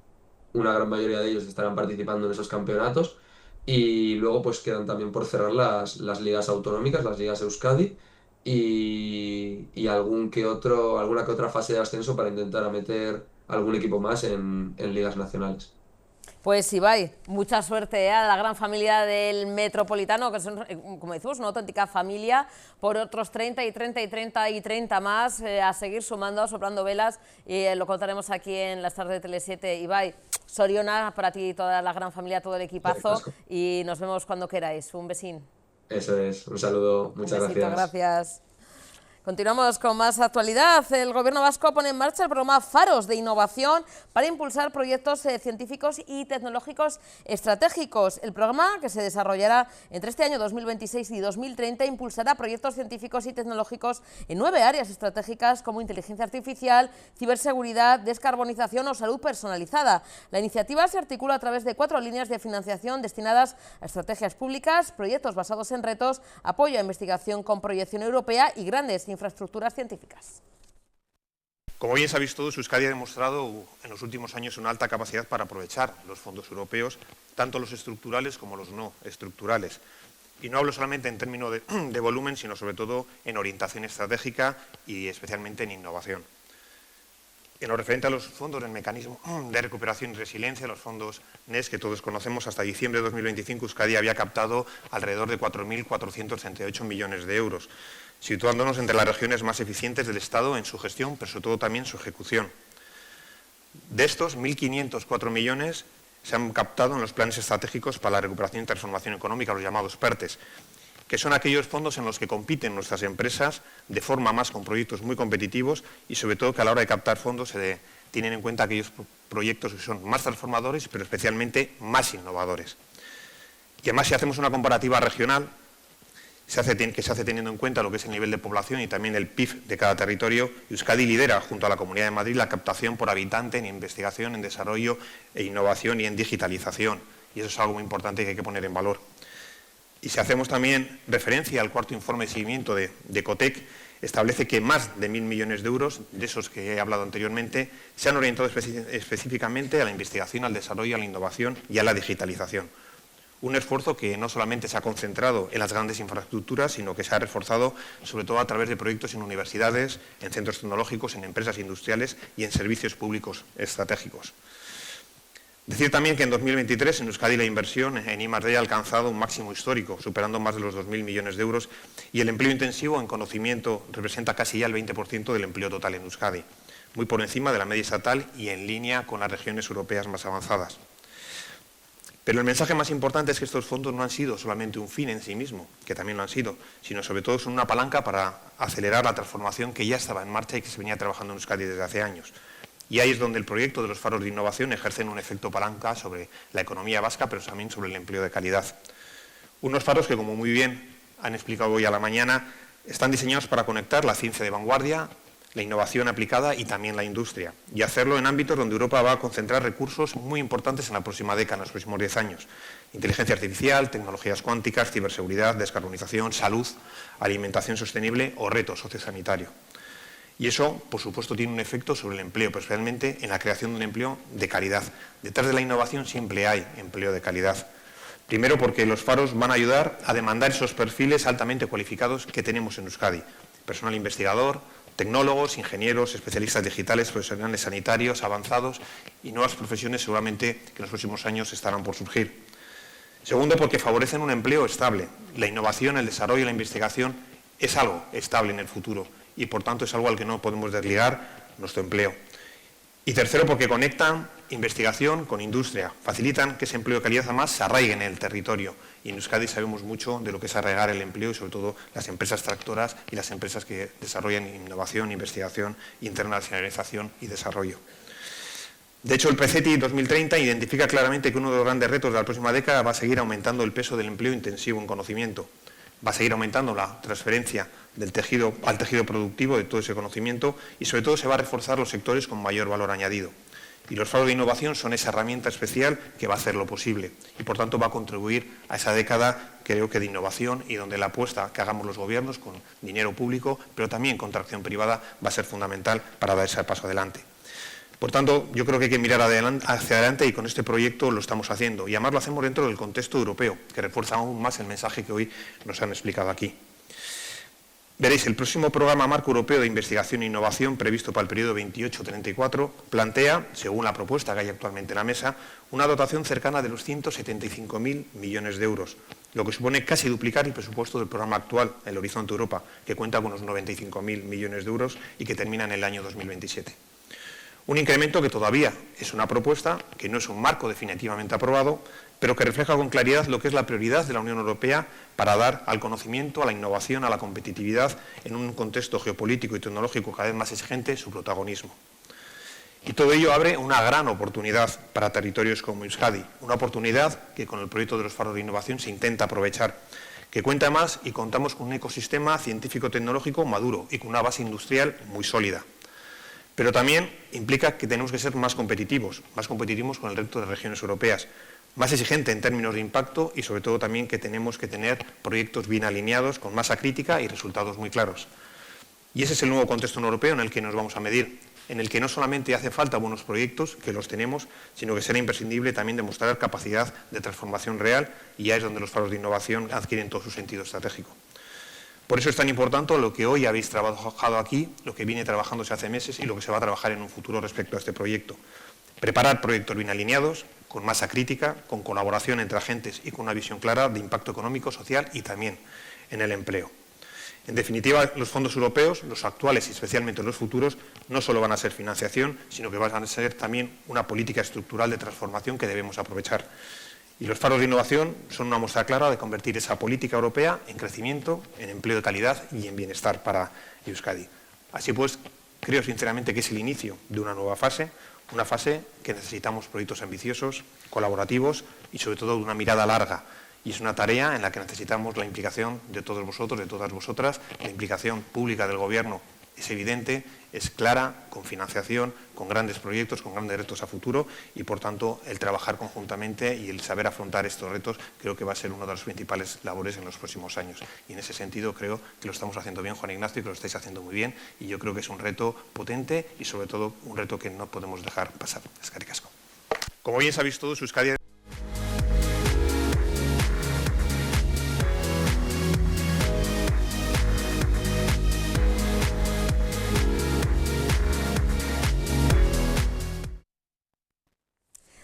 una gran mayoría de ellos estarán participando en esos campeonatos. Y luego pues quedan también por cerrar las ligas autonómicas, las ligas Euskadi y alguna que otra fase de ascenso para intentar meter algún equipo más en ligas nacionales. Pues Ibai, mucha suerte a la gran familia del Metropolitano, que son, como decimos, una auténtica familia, por otros 30 y 30 y 30 y 30 más, a seguir sumando, soplando velas, y lo contaremos aquí en las tardes de Tele7. Ibai, Soriona, para ti, toda la gran familia, todo el equipazo, y nos vemos cuando queráis. Un besín. Eso es, un saludo, muchas gracias. Continuamos con más actualidad. El Gobierno vasco pone en marcha el programa Faros de Innovación para impulsar proyectos científicos y tecnológicos estratégicos. El programa, que se desarrollará entre este año 2026 y 2030, impulsará proyectos científicos y tecnológicos en 9 áreas estratégicas como inteligencia artificial, ciberseguridad, descarbonización o salud personalizada. La iniciativa se articula a través de 4 líneas de financiación destinadas a estrategias públicas, proyectos basados en retos, apoyo a investigación con proyección europea y grandes infraestructuras científicas. Como bien sabéis todos, Euskadi ha demostrado en los últimos años una alta capacidad para aprovechar los fondos europeos, tanto los estructurales como los no estructurales. Y no hablo solamente en términos de volumen, sino sobre todo en orientación estratégica y especialmente en innovación. En lo referente a los fondos del Mecanismo de Recuperación y Resiliencia, los fondos NES que todos conocemos, hasta diciembre de 2025 Euskadi había captado alrededor de 4.438 millones de euros, situándonos entre las regiones más eficientes del Estado en su gestión, pero sobre todo también su ejecución. De estos, 1.504 millones se han captado en los planes estratégicos para la recuperación y transformación económica, los llamados PERTES, que son aquellos fondos en los que compiten nuestras empresas de forma más con proyectos muy competitivos y sobre todo que a la hora de captar fondos se tienen en cuenta aquellos proyectos que son más transformadores, pero especialmente más innovadores. Y además, si hacemos una comparativa regional, que se hace teniendo en cuenta lo que es el nivel de población y también el PIB de cada territorio, Euskadi lidera junto a la Comunidad de Madrid la captación por habitante en investigación, en desarrollo e innovación y en digitalización. Y eso es algo muy importante que hay que poner en valor. Y si hacemos también referencia al cuarto informe de seguimiento de Ecotec, establece que más de 1.000 millones de euros, de esos que he hablado anteriormente, se han orientado específicamente a la investigación, al desarrollo, a la innovación y a la digitalización. Un esfuerzo que no solamente se ha concentrado en las grandes infraestructuras, sino que se ha reforzado sobre todo a través de proyectos en universidades, en centros tecnológicos, en empresas industriales y en servicios públicos estratégicos. Decir también que en 2023 en Euskadi la inversión en I+D ha alcanzado un máximo histórico, superando más de los 2.000 millones de euros, y el empleo intensivo en conocimiento representa casi ya el 20% del empleo total en Euskadi, muy por encima de la media estatal y en línea con las regiones europeas más avanzadas. Pero el mensaje más importante es que estos fondos no han sido solamente un fin en sí mismo, que también lo han sido, sino sobre todo son una palanca para acelerar la transformación que ya estaba en marcha y que se venía trabajando en Euskadi desde hace años. Y ahí es donde el proyecto de los faros de innovación ejercen un efecto palanca sobre la economía vasca, pero también sobre el empleo de calidad. Unos faros que, como muy bien han explicado hoy a la mañana, están diseñados para conectar la ciencia de vanguardia, la innovación aplicada y también la industria, y hacerlo en ámbitos donde Europa va a concentrar recursos muy importantes en la próxima década, en los próximos 10 años. Inteligencia artificial, tecnologías cuánticas, ciberseguridad, descarbonización, salud, alimentación sostenible o reto sociosanitario. Y eso, por supuesto, tiene un efecto sobre el empleo, pero especialmente en la creación de un empleo de calidad. Detrás de la innovación siempre hay empleo de calidad. Primero, porque los faros van a ayudar a demandar esos perfiles altamente cualificados que tenemos en Euskadi. Personal investigador, tecnólogos, ingenieros, especialistas digitales, profesionales sanitarios, avanzados y nuevas profesiones seguramente que en los próximos años estarán por surgir. Segundo, porque favorecen un empleo estable. La innovación, el desarrollo y la investigación es algo estable en el futuro y, por tanto, es algo al que no podemos desligar nuestro empleo. Y tercero, porque conectan investigación con industria, facilitan que ese empleo de calidad además se arraigue en el territorio. Y en Euskadi sabemos mucho de lo que es arraigar el empleo y sobre todo las empresas tractoras y las empresas que desarrollan innovación, investigación, internacionalización y desarrollo. De hecho, el PCETI 2030 identifica claramente que uno de los grandes retos de la próxima década va a seguir aumentando el peso del empleo intensivo en conocimiento. Va a seguir aumentando la transferencia del tejido al tejido productivo de todo ese conocimiento y sobre todo se va a reforzar los sectores con mayor valor añadido. Y los faros de innovación son esa herramienta especial que va a hacerlo posible y por tanto va a contribuir a esa década, creo que de innovación, y donde la apuesta que hagamos los gobiernos con dinero público, pero también con tracción privada, va a ser fundamental para dar ese paso adelante. Por tanto, yo creo que hay que mirar hacia adelante y con este proyecto lo estamos haciendo. Y además lo hacemos dentro del contexto europeo, que refuerza aún más el mensaje que hoy nos han explicado aquí. Veréis, el próximo programa marco europeo de investigación e innovación previsto para el periodo 28-34 plantea, según la propuesta que hay actualmente en la mesa, una dotación cercana de los 175.000 millones de euros, lo que supone casi duplicar el presupuesto del programa actual, el Horizonte Europa, que cuenta con unos 95.000 millones de euros y que termina en el año 2027. Un incremento que todavía es una propuesta, que no es un marco definitivamente aprobado, pero que refleja con claridad lo que es la prioridad de la Unión Europea para dar al conocimiento, a la innovación, a la competitividad, en un contexto geopolítico y tecnológico cada vez más exigente, su protagonismo. Y todo ello abre una gran oportunidad para territorios como Euskadi, una oportunidad que con el proyecto de los faros de innovación se intenta aprovechar, que cuenta más y contamos con un ecosistema científico-tecnológico maduro y con una base industrial muy sólida. Pero también implica que tenemos que ser más competitivos con el resto de regiones europeas, más exigente en términos de impacto y sobre todo también que tenemos que tener proyectos bien alineados, con masa crítica y resultados muy claros. Y ese es el nuevo contexto europeo en el que nos vamos a medir, en el que no solamente hace falta buenos proyectos, que los tenemos, sino que será imprescindible también demostrar capacidad de transformación real y ya es donde los faros de innovación adquieren todo su sentido estratégico. Por eso es tan importante lo que hoy habéis trabajado aquí, lo que viene trabajándose hace meses y lo que se va a trabajar en un futuro respecto a este proyecto. Preparar proyectos bien alineados, con masa crítica, con colaboración entre agentes y con una visión clara de impacto económico, social y también en el empleo. En definitiva, los fondos europeos, los actuales y especialmente los futuros, no solo van a ser financiación, sino que van a ser también una política estructural de transformación que debemos aprovechar. Y los faros de innovación son una muestra clara de convertir esa política europea en crecimiento, en empleo de calidad y en bienestar para Euskadi. Así pues, creo sinceramente que es el inicio de una nueva fase, una fase que necesitamos proyectos ambiciosos, colaborativos y sobre todo de una mirada larga. Y es una tarea en la que necesitamos la implicación de todos vosotros, de todas vosotras. La implicación pública del Gobierno es evidente, es clara, con financiación, con grandes proyectos, con grandes retos a futuro y, por tanto, el trabajar conjuntamente y el saber afrontar estos retos creo que va a ser una de las principales labores en los próximos años. Y en ese sentido creo que lo estamos haciendo bien, Juan Ignacio, y que lo estáis haciendo muy bien y yo creo que es un reto potente y, sobre todo, un reto que no podemos dejar pasar. Eskerrik asko. Como bien sabéis todos, Euskadi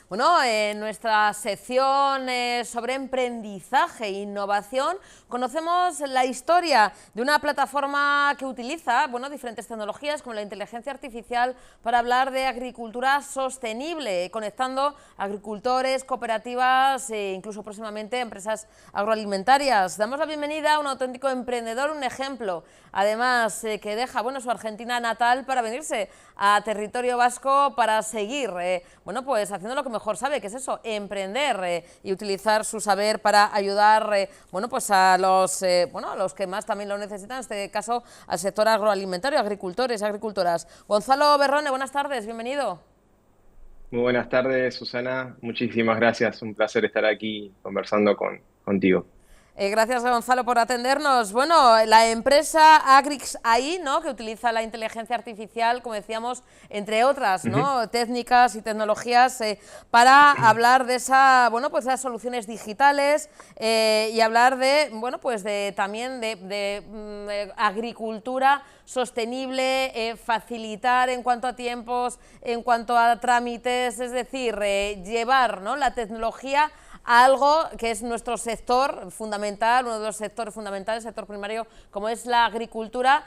Bueno, en nuestra sección sobre emprendizaje e innovación conocemos la historia de una plataforma que utiliza diferentes tecnologías como la inteligencia artificial para hablar de agricultura sostenible, conectando agricultores, cooperativas e incluso próximamente empresas agroalimentarias. Damos la bienvenida a un auténtico emprendedor, un ejemplo, además que deja su Argentina natal para venirse a territorio vasco para seguir pues haciendo lo que mejor sabe, que es eso, emprender y utilizar su saber para ayudar pues a los que más también lo necesitan, en este caso al sector agroalimentario, agricultores y agricultoras. Gonzalo Berrone, buenas tardes, bienvenido. Muy buenas tardes, Susana. Muchísimas gracias. Un placer estar aquí conversando contigo. Gracias, Gonzalo, por atendernos. Bueno, la empresa Agrix AI, ¿no?, que utiliza la inteligencia artificial, como decíamos, entre otras, ¿no?, técnicas y tecnologías para hablar de pues de las soluciones digitales y hablar de, también de agricultura sostenible, facilitar en cuanto a tiempos, en cuanto a trámites, es decir, llevar, ¿no?, la tecnología a algo que es nuestro sector fundamental, uno de los sectores fundamentales, el sector primario, como es la agricultura.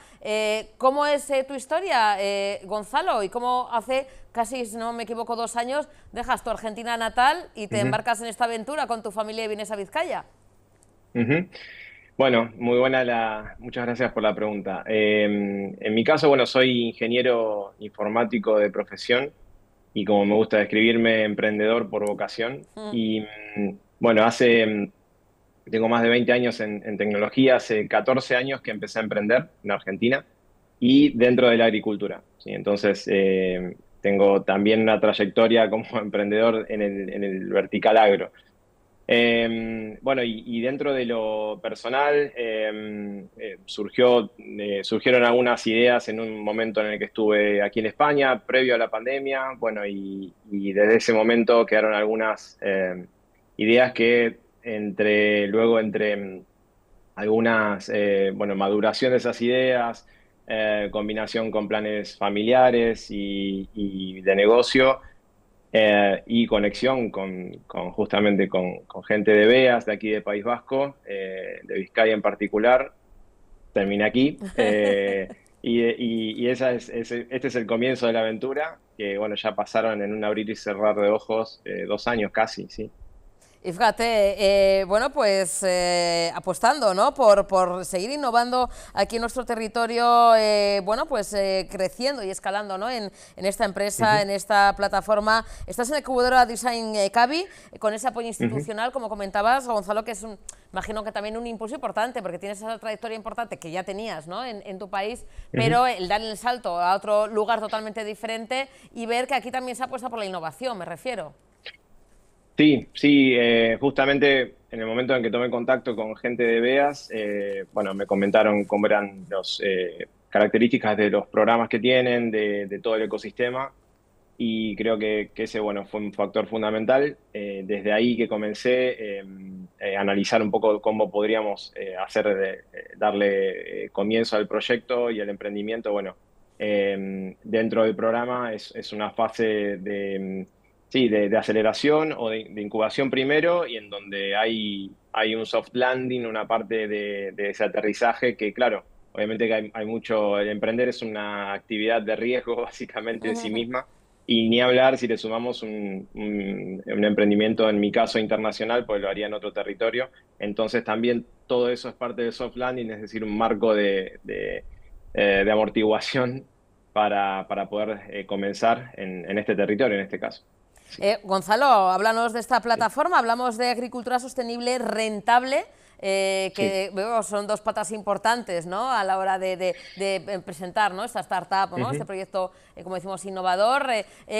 ¿Cómo es tu historia, Gonzalo? ¿Y cómo hace casi, si no me equivoco, 2 años, dejas tu Argentina natal y te embarcas en esta aventura con tu familia y vienes a Vizcaya? Bueno, muy buena muchas gracias por la pregunta. En mi caso, soy ingeniero informático de profesión y como me gusta describirme, emprendedor por vocación. Y tengo más de 20 años en tecnología, hace 14 años que empecé a emprender en Argentina y dentro de la agricultura, ¿sí? Entonces, tengo también una trayectoria como emprendedor en el vertical agro. Y dentro de lo personal surgieron algunas ideas en un momento en el que estuve aquí en España, previo a la pandemia, y desde ese momento quedaron algunas ideas que entre algunas, maduración de esas ideas, combinación con planes familiares y de negocio, y conexión justamente con gente de Beas, de aquí de País Vasco, de Vizcaya en particular, terminé aquí. Este es el comienzo de la aventura, que ya pasaron en un abrir y cerrar de ojos 2 años casi, sí. Y fíjate, apostando, ¿no?, por seguir innovando aquí en nuestro territorio, creciendo y escalando, ¿no?, en esta empresa, en esta plataforma. Estás en la incubadora Design Cavi, con ese apoyo institucional, como comentabas, Gonzalo, que es imagino que también un impulso importante, porque tienes esa trayectoria importante que ya tenías, ¿no?, en tu país, pero el dar el salto a otro lugar totalmente diferente y ver que aquí también se apuesta por la innovación, me refiero. Sí, justamente en el momento en que tomé contacto con gente de Beas, me comentaron cómo eran las características de los programas que tienen, de todo el ecosistema, y creo que ese fue un factor fundamental. Desde ahí que comencé a analizar un poco cómo podríamos darle comienzo al proyecto y al emprendimiento. Dentro del programa es una fase de aceleración o de incubación primero, y en donde hay un soft landing, una parte de ese aterrizaje que, claro, obviamente que hay mucho. El emprender es una actividad de riesgo básicamente en sí misma, y ni hablar si le sumamos un emprendimiento, en mi caso internacional, pues lo haría en otro territorio. Entonces también todo eso es parte del soft landing, es decir, un marco de amortiguación para poder comenzar en este territorio, en este caso. Gonzalo, háblanos de esta plataforma. Hablamos de agricultura sostenible, rentable, que son 2 patas importantes, ¿no?, a la hora de presentar, ¿no?, esta startup, ¿no?, este proyecto, como decimos, innovador,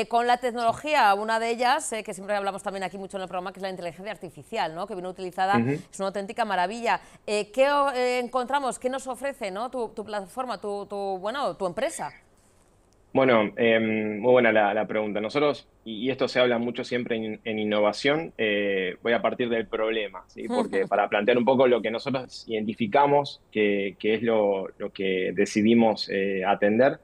con la tecnología, una de ellas, que siempre hablamos también aquí mucho en el programa, que es la inteligencia artificial, ¿no?, que viene utilizada, es una auténtica maravilla. ¿Qué encontramos? ¿Qué nos ofrece, ¿no?, tu plataforma, tu empresa? Bueno, muy buena la pregunta. Nosotros, y esto se habla mucho siempre en innovación, voy a partir del problema, ¿sí? Porque para plantear un poco lo que nosotros identificamos, que es lo que decidimos atender,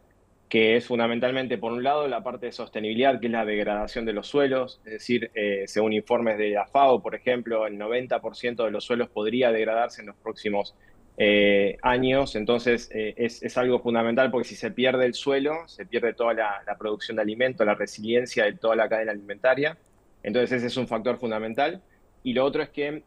que es fundamentalmente, por un lado, la parte de sostenibilidad, que es la degradación de los suelos, es decir, según informes de la FAO, por ejemplo, el 90% de los suelos podría degradarse en los próximos años. Entonces, es algo fundamental, porque si se pierde el suelo, se pierde toda la producción de alimentos, la resiliencia de toda la cadena alimentaria. Entonces, ese es un factor fundamental. Y lo otro es que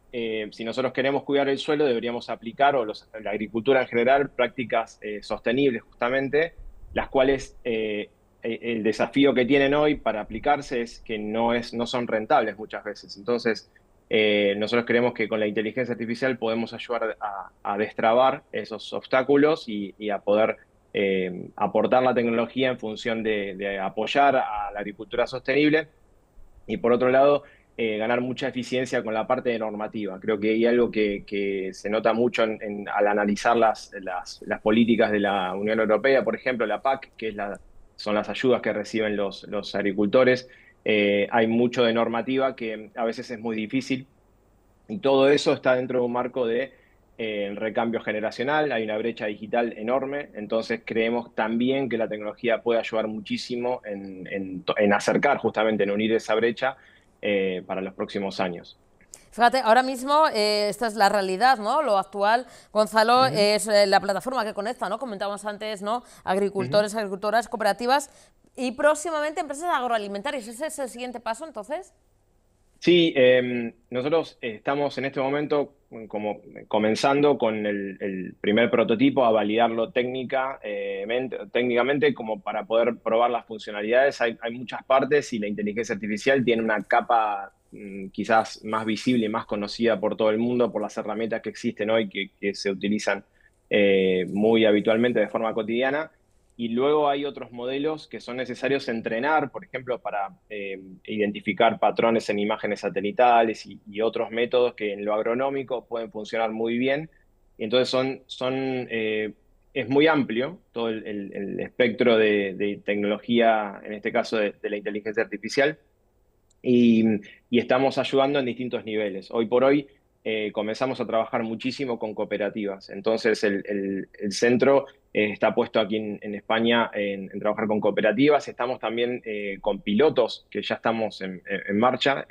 si nosotros queremos cuidar el suelo, deberíamos aplicar, o la agricultura en general, prácticas sostenibles justamente, las cuales el desafío que tienen hoy para aplicarse es que no son rentables muchas veces. Entonces, nosotros creemos que con la inteligencia artificial podemos ayudar a destrabar esos obstáculos y a poder aportar la tecnología en función de apoyar a la agricultura sostenible. Y por otro lado, ganar mucha eficiencia con la parte de normativa. Creo que hay algo que se nota mucho al analizar las políticas de la Unión Europea, por ejemplo, la PAC, que son las ayudas que reciben los agricultores. Hay mucho de normativa que a veces es muy difícil, y todo eso está dentro de un marco de recambio generacional. Hay una brecha digital enorme, entonces creemos también que la tecnología puede ayudar muchísimo en acercar, justamente en unir esa brecha para los próximos años. Fíjate, ahora mismo esta es la realidad, ¿no? Lo actual, Gonzalo, es la plataforma que conecta, ¿no? Comentábamos antes, ¿no? Agricultores, agricultoras, cooperativas y próximamente empresas agroalimentarias. ¿Ese es el siguiente paso, entonces? Sí, nosotros estamos en este momento comenzando con el primer prototipo a validarlo técnicamente como para poder probar las funcionalidades. Hay muchas partes y la inteligencia artificial tiene una capa quizás más visible y más conocida por todo el mundo por las herramientas que existen hoy que se utilizan muy habitualmente de forma cotidiana. Y luego hay otros modelos que son necesarios entrenar, por ejemplo, para identificar patrones en imágenes satelitales y otros métodos que en lo agronómico pueden funcionar muy bien. Y entonces es muy amplio todo el espectro de tecnología, en este caso de la inteligencia artificial, y estamos ayudando en distintos niveles. Hoy por hoy comenzamos a trabajar muchísimo con cooperativas. Entonces el centro está puesto aquí en España en trabajar con cooperativas. Estamos también con pilotos que ya estamos en marcha,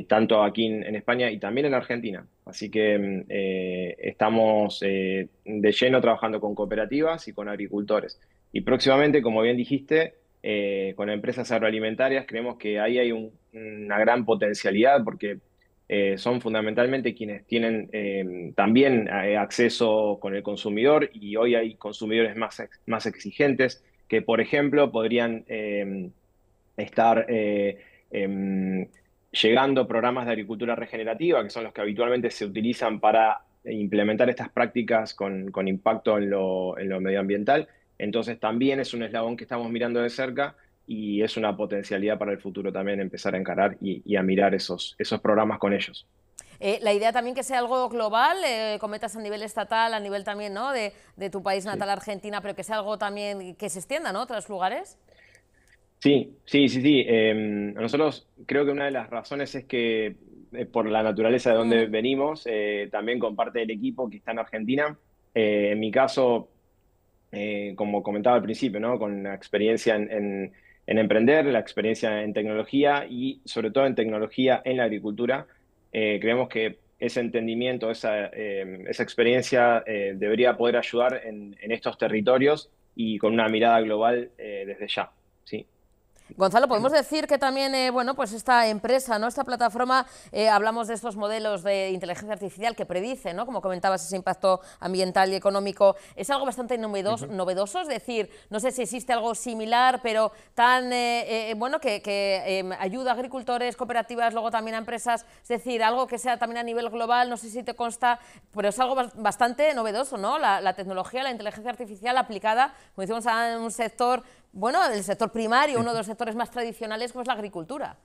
tanto aquí en España y también en Argentina. Así que estamos de lleno trabajando con cooperativas y con agricultores. Y próximamente, como bien dijiste, con empresas agroalimentarias, creemos que ahí hay una gran potencialidad, porque son fundamentalmente quienes tienen también acceso con el consumidor, y hoy hay consumidores más exigentes que, por ejemplo, podrían estar llegando programas de agricultura regenerativa, que son los que habitualmente se utilizan para implementar estas prácticas con impacto en lo medioambiental. Entonces también es un eslabón que estamos mirando de cerca, y es una potencialidad para el futuro también empezar a encarar y a mirar esos programas con ellos. La idea también que sea algo global, cometas a nivel estatal, a nivel también, ¿no? de tu país natal, Argentina, pero que sea algo también que se extienda, ¿no? A otros lugares. Sí. Nosotros creo que una de las razones es que por la naturaleza de donde venimos, también con parte del equipo que está en Argentina. En mi caso, como comentaba al principio, ¿no? Con la experiencia en emprender, la experiencia en tecnología y sobre todo en tecnología en la agricultura, creemos que ese entendimiento, esa experiencia debería poder ayudar en estos territorios y con una mirada global desde ya. ¿Sí? Gonzalo, podemos decir que también, bueno, pues esta empresa, ¿no? Esta plataforma, hablamos de estos modelos de inteligencia artificial que predice, ¿no? Como comentabas, ese impacto ambiental y económico, es algo bastante novedoso, es decir, no sé si existe algo similar, pero tan, bueno, que ayuda a agricultores, cooperativas, luego también a empresas, es decir, algo que sea también a nivel global, no sé si te consta, pero es algo bastante novedoso, ¿no? La tecnología, la inteligencia artificial aplicada, como decimos, a un sector, bueno, el sector primario, uno de los sectores más tradicionales, como es la agricultura.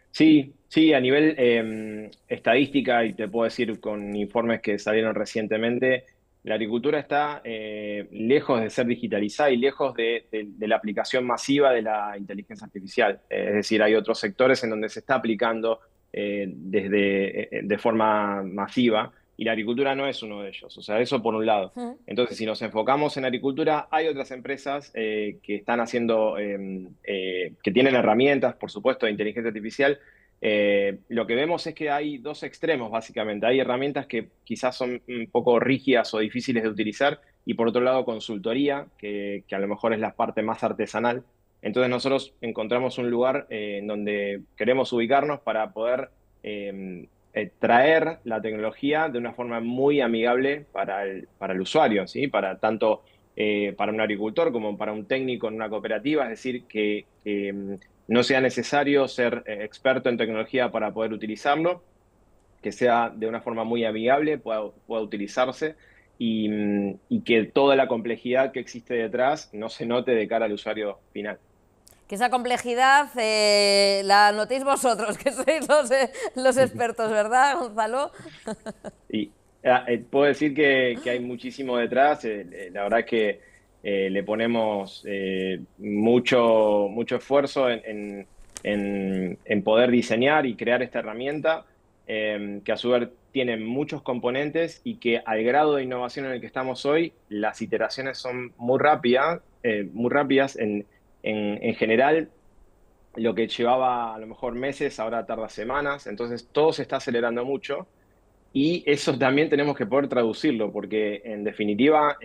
Sí, a nivel estadística, y te puedo decir con informes que salieron recientemente, la agricultura está lejos de ser digitalizada y lejos de la aplicación masiva de la inteligencia artificial. Es decir, hay otros sectores en donde se está aplicando de forma masiva. y la agricultura no es uno de ellos. O sea, eso por un lado. Entonces, si nos enfocamos en agricultura, hay otras empresas que están haciendo, que tienen herramientas, por supuesto, de inteligencia artificial. Lo que vemos es que hay dos extremos, básicamente. Hay herramientas que quizás son un poco rígidas o difíciles de utilizar, y por otro lado, consultoría, que a lo mejor es la parte más artesanal. Entonces, nosotros encontramos un lugar en donde queremos ubicarnos para poder traer la tecnología de una forma muy amigable para el usuario, ¿sí? Para tanto para un agricultor como para un técnico en una cooperativa, es decir, que no sea necesario ser experto en tecnología para poder utilizarlo, que sea de una forma muy amigable, pueda utilizarse y que toda la complejidad que existe detrás no se note de cara al usuario final. Que esa complejidad la notéis vosotros, que sois los expertos, ¿verdad, Gonzalo? Y puedo decir que hay muchísimo detrás. La verdad es que le ponemos mucho esfuerzo en poder diseñar y crear esta herramienta, que a su vez tiene muchos componentes y que al grado de innovación en el que estamos hoy, las iteraciones son muy rápidas. En general, lo que llevaba a lo mejor meses, ahora tarda semanas, entonces todo se está acelerando mucho y eso también tenemos que poder traducirlo, porque en definitiva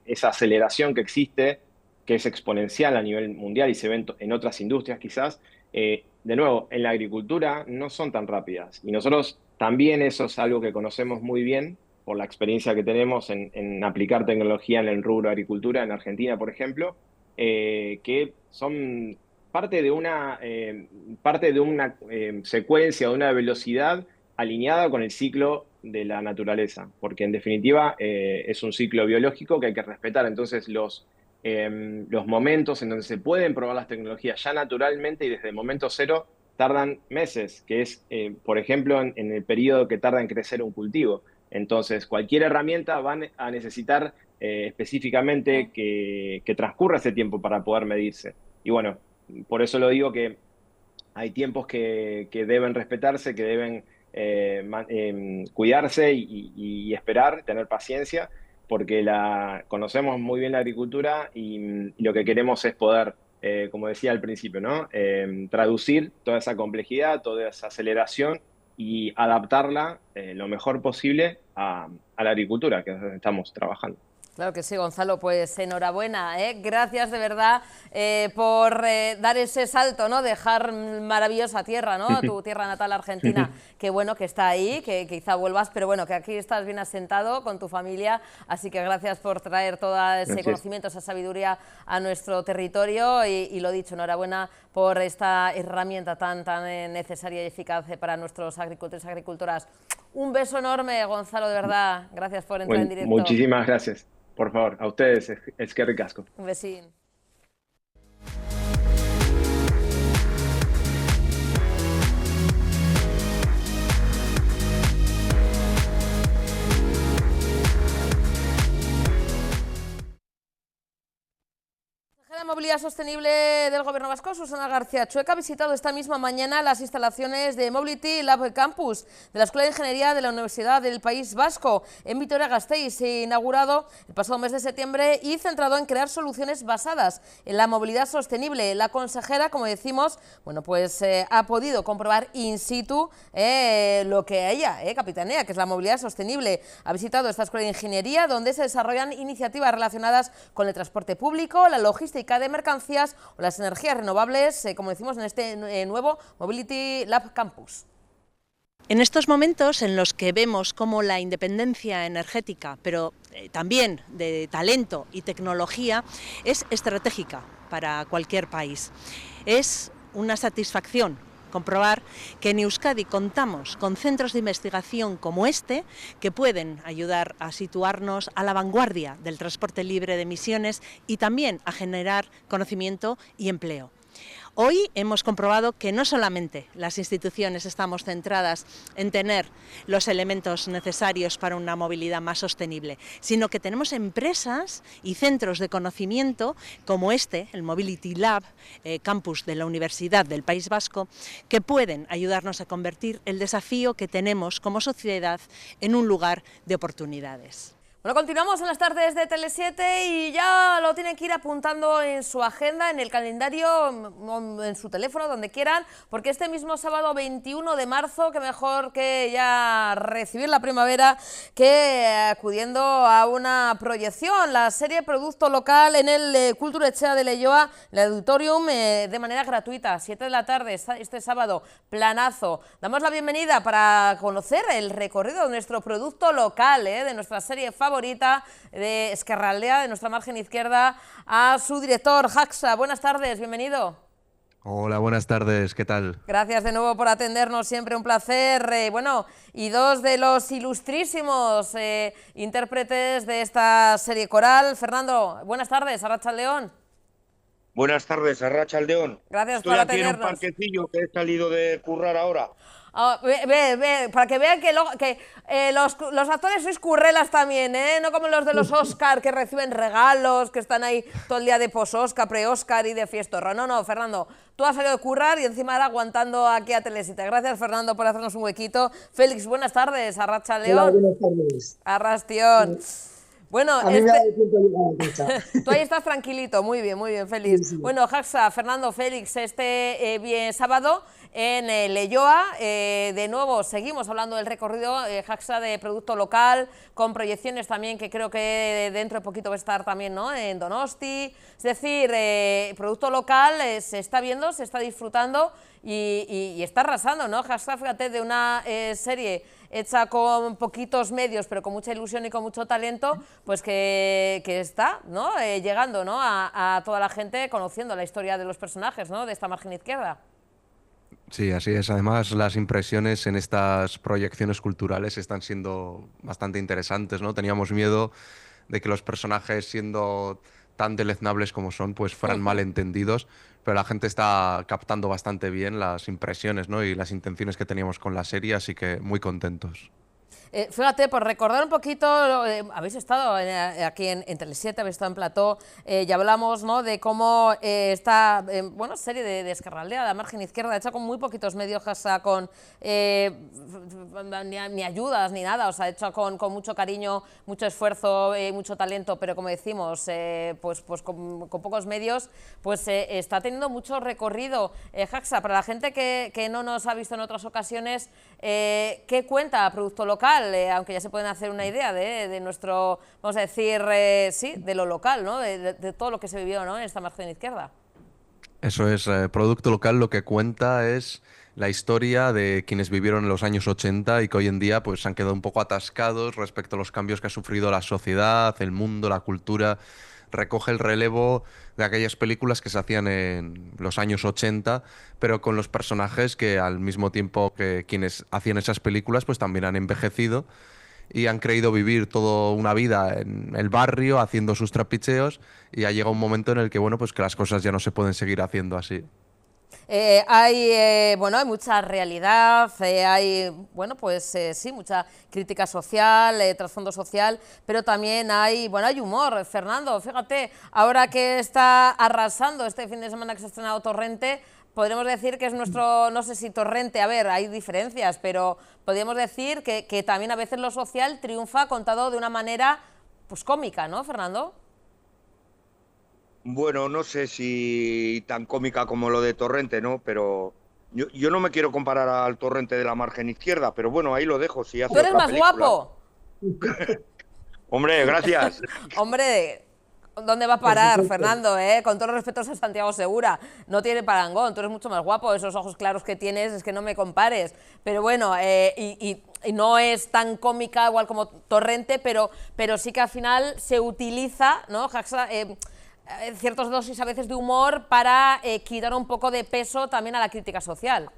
esa aceleración que existe, que es exponencial a nivel mundial y se ve en otras industrias quizás, de nuevo, en la agricultura no son tan rápidas y nosotros también eso es algo que conocemos muy bien por la experiencia que tenemos en aplicar tecnología en el rubro agricultura en Argentina, por ejemplo, que son parte de una secuencia, de una velocidad alineada con el ciclo de la naturaleza, porque en definitiva es un ciclo biológico que hay que respetar. Entonces los momentos en donde se pueden probar las tecnologías ya naturalmente y desde el momento cero tardan meses, que es, por ejemplo, en el periodo que tarda en crecer un cultivo. Entonces, cualquier herramienta va a necesitar específicamente que transcurra ese tiempo para poder medirse. Y bueno, por eso lo digo que hay tiempos que deben respetarse, que deben cuidarse y esperar, tener paciencia, porque conocemos muy bien la agricultura y lo que queremos es poder, como decía al principio, ¿no? Traducir toda esa complejidad, toda esa aceleración y adaptarla lo mejor posible a la agricultura, que es donde estamos trabajando. Claro que sí, Gonzalo, pues enhorabuena, gracias de verdad por dar ese salto, ¿no? Dejar maravillosa tierra, ¿no? Tu tierra natal Argentina, qué bueno que está ahí, que quizá vuelvas, pero bueno, que aquí estás bien asentado con tu familia, así que gracias por traer todo ese conocimiento, esa sabiduría a nuestro territorio y lo dicho, enhorabuena por esta herramienta tan necesaria y eficaz para nuestros agricultores y agricultoras. Un beso enorme, Gonzalo, de verdad, gracias por entrar en directo. Muchísimas gracias. Por favor, a ustedes, es que ricasco. Un besín. La movilidad sostenible del Gobierno vasco, Susana García Chueca, ha visitado esta misma mañana las instalaciones de Mobility Lab Campus de la Escuela de Ingeniería de la Universidad del País Vasco en Vitoria-Gasteiz, inaugurado el pasado mes de septiembre y centrado en crear soluciones basadas en la movilidad sostenible. La consejera, como decimos, bueno, pues ha podido comprobar in situ lo que ella capitanea, que es la movilidad sostenible. Ha visitado esta Escuela de Ingeniería donde se desarrollan iniciativas relacionadas con el transporte público, la logística de mercancías o las energías renovables, como decimos en este nuevo Mobility Lab Campus. En estos momentos en los que vemos cómo la independencia energética, pero también de talento y tecnología, es estratégica para cualquier país. Es una satisfacción comprobar que en Euskadi contamos con centros de investigación como este que pueden ayudar a situarnos a la vanguardia del transporte libre de emisiones y también a generar conocimiento y empleo. Hoy hemos comprobado que no solamente las instituciones estamos centradas en tener los elementos necesarios para una movilidad más sostenible, sino que tenemos empresas y centros de conocimiento como el Mobility Lab, campus de la Universidad del País Vasco, que pueden ayudarnos a convertir el desafío que tenemos como sociedad en un lugar de oportunidades. Bueno, continuamos en las tardes de Tele7 y ya lo tienen que ir apuntando en su agenda, en el calendario, en su teléfono, donde quieran, porque este mismo sábado 21 de marzo, que mejor que ya recibir la primavera que acudiendo a una proyección, la serie Producto Local en el Kultur Etxea de Leioa, el auditorium, de manera gratuita, 7 de la tarde, este sábado, planazo. Damos la bienvenida para conocer el recorrido de nuestro producto local, de nuestra serie favorita de Ezkerraldea, de nuestra margen izquierda, a su director, Jaxa. Buenas tardes, bienvenido. Hola, buenas tardes, ¿qué tal? Gracias de nuevo por atendernos, siempre un placer. Bueno, y dos de los ilustrísimos intérpretes de esta serie coral. Fernando, buenas tardes, Arratsaldeon. Buenas tardes, Arratsaldeon. Gracias por atendernos. Estoy aquí en un parquecillo que he salido de currar ahora. Para que vean que los actores sois currelas también, no como los de los Oscar que reciben regalos, que están ahí todo el día de post-Oscar, pre-Oscar y de fiestorro. No, Fernando, tú has salido de currar y encima ahora aguantando aquí a Telesita. Gracias, Fernando, por hacernos un huequito. Félix, buenas tardes, Arratsaldeon. Hola, buenas tardes. Arrastión. Bueno, a mí me da tiempo de llegar a casa. Tú ahí estás tranquilito, muy bien, Félix. Sí. Bueno, Jaxa, Fernando, Félix, bien sábado en Leioa, de nuevo seguimos hablando del recorrido, Jaxa, de producto local, con proyecciones también que creo que dentro de poquito va a estar también, ¿no?, en Donosti. Es decir, producto local se está viendo, se está disfrutando y está arrasando, ¿no? Jaxa, fíjate, de una serie hecha con poquitos medios, pero con mucha ilusión y con mucho talento, pues que está, ¿no?, llegando, ¿no?, a toda la gente, conociendo la historia de los personajes, ¿no?, de esta margen izquierda. Sí, así es. Además, las impresiones en estas proyecciones culturales están siendo bastante interesantes, ¿no? Teníamos miedo de que los personajes, siendo tan deleznables como son, pues fueran malentendidos, pero la gente está captando bastante bien las impresiones, ¿no?, y las intenciones que teníamos con la serie, así que muy contentos. Fíjate, por recordar un poquito, habéis estado aquí en Tele7, habéis estado en plató, ya hablamos, ¿no?, de cómo esta serie de Ezkerraldea, la margen izquierda, hecha con muy poquitos medios, con ni ayudas ni nada, o sea, hecha con mucho cariño, mucho esfuerzo, mucho talento, pero como decimos, pues con pocos medios, pues está teniendo mucho recorrido. Jaxa, para la gente que no nos ha visto en otras ocasiones, ¿qué cuenta Producto Local? Aunque ya se pueden hacer una idea de nuestro, vamos a decir, sí, de lo local, ¿no?, de todo lo que se vivió, ¿no?, en esta margen izquierda. Eso es, Producto Local lo que cuenta es la historia de quienes vivieron en los años 80 y que hoy en día pues han quedado un poco atascados respecto a los cambios que ha sufrido la sociedad, el mundo, la cultura. Recoge el relevo de aquellas películas que se hacían en los años 80, pero con los personajes que al mismo tiempo que quienes hacían esas películas pues también han envejecido y han creído vivir toda una vida en el barrio haciendo sus trapicheos, y ha llegado un momento en el que, bueno, pues que las cosas ya no se pueden seguir haciendo así. Hay mucha realidad, hay, sí, mucha crítica social, trasfondo social, pero también hay humor. Fernando, fíjate, ahora que está arrasando este fin de semana que se ha estrenado Torrente, podríamos decir que es nuestro, no sé si Torrente, a ver, hay diferencias, pero podríamos decir que también a veces lo social triunfa contado de una manera, pues, cómica, ¿no, Fernando? Bueno, no sé si tan cómica como lo de Torrente, ¿no? Pero yo no me quiero comparar al Torrente de la margen izquierda, pero bueno, ahí lo dejo. Si hace ¡Tú eres otra más película. guapo! Hombre, gracias. Hombre, ¿dónde va a parar, Fernando? Con todos los respetos a Santiago Segura, no tiene parangón, tú eres mucho más guapo, esos ojos claros que tienes, es que no me compares. Pero bueno, y no es tan cómica igual como Torrente, pero sí que al final se utiliza, ¿no, Jaxa? Ciertas dosis a veces de humor para quitar un poco de peso también a la crítica social.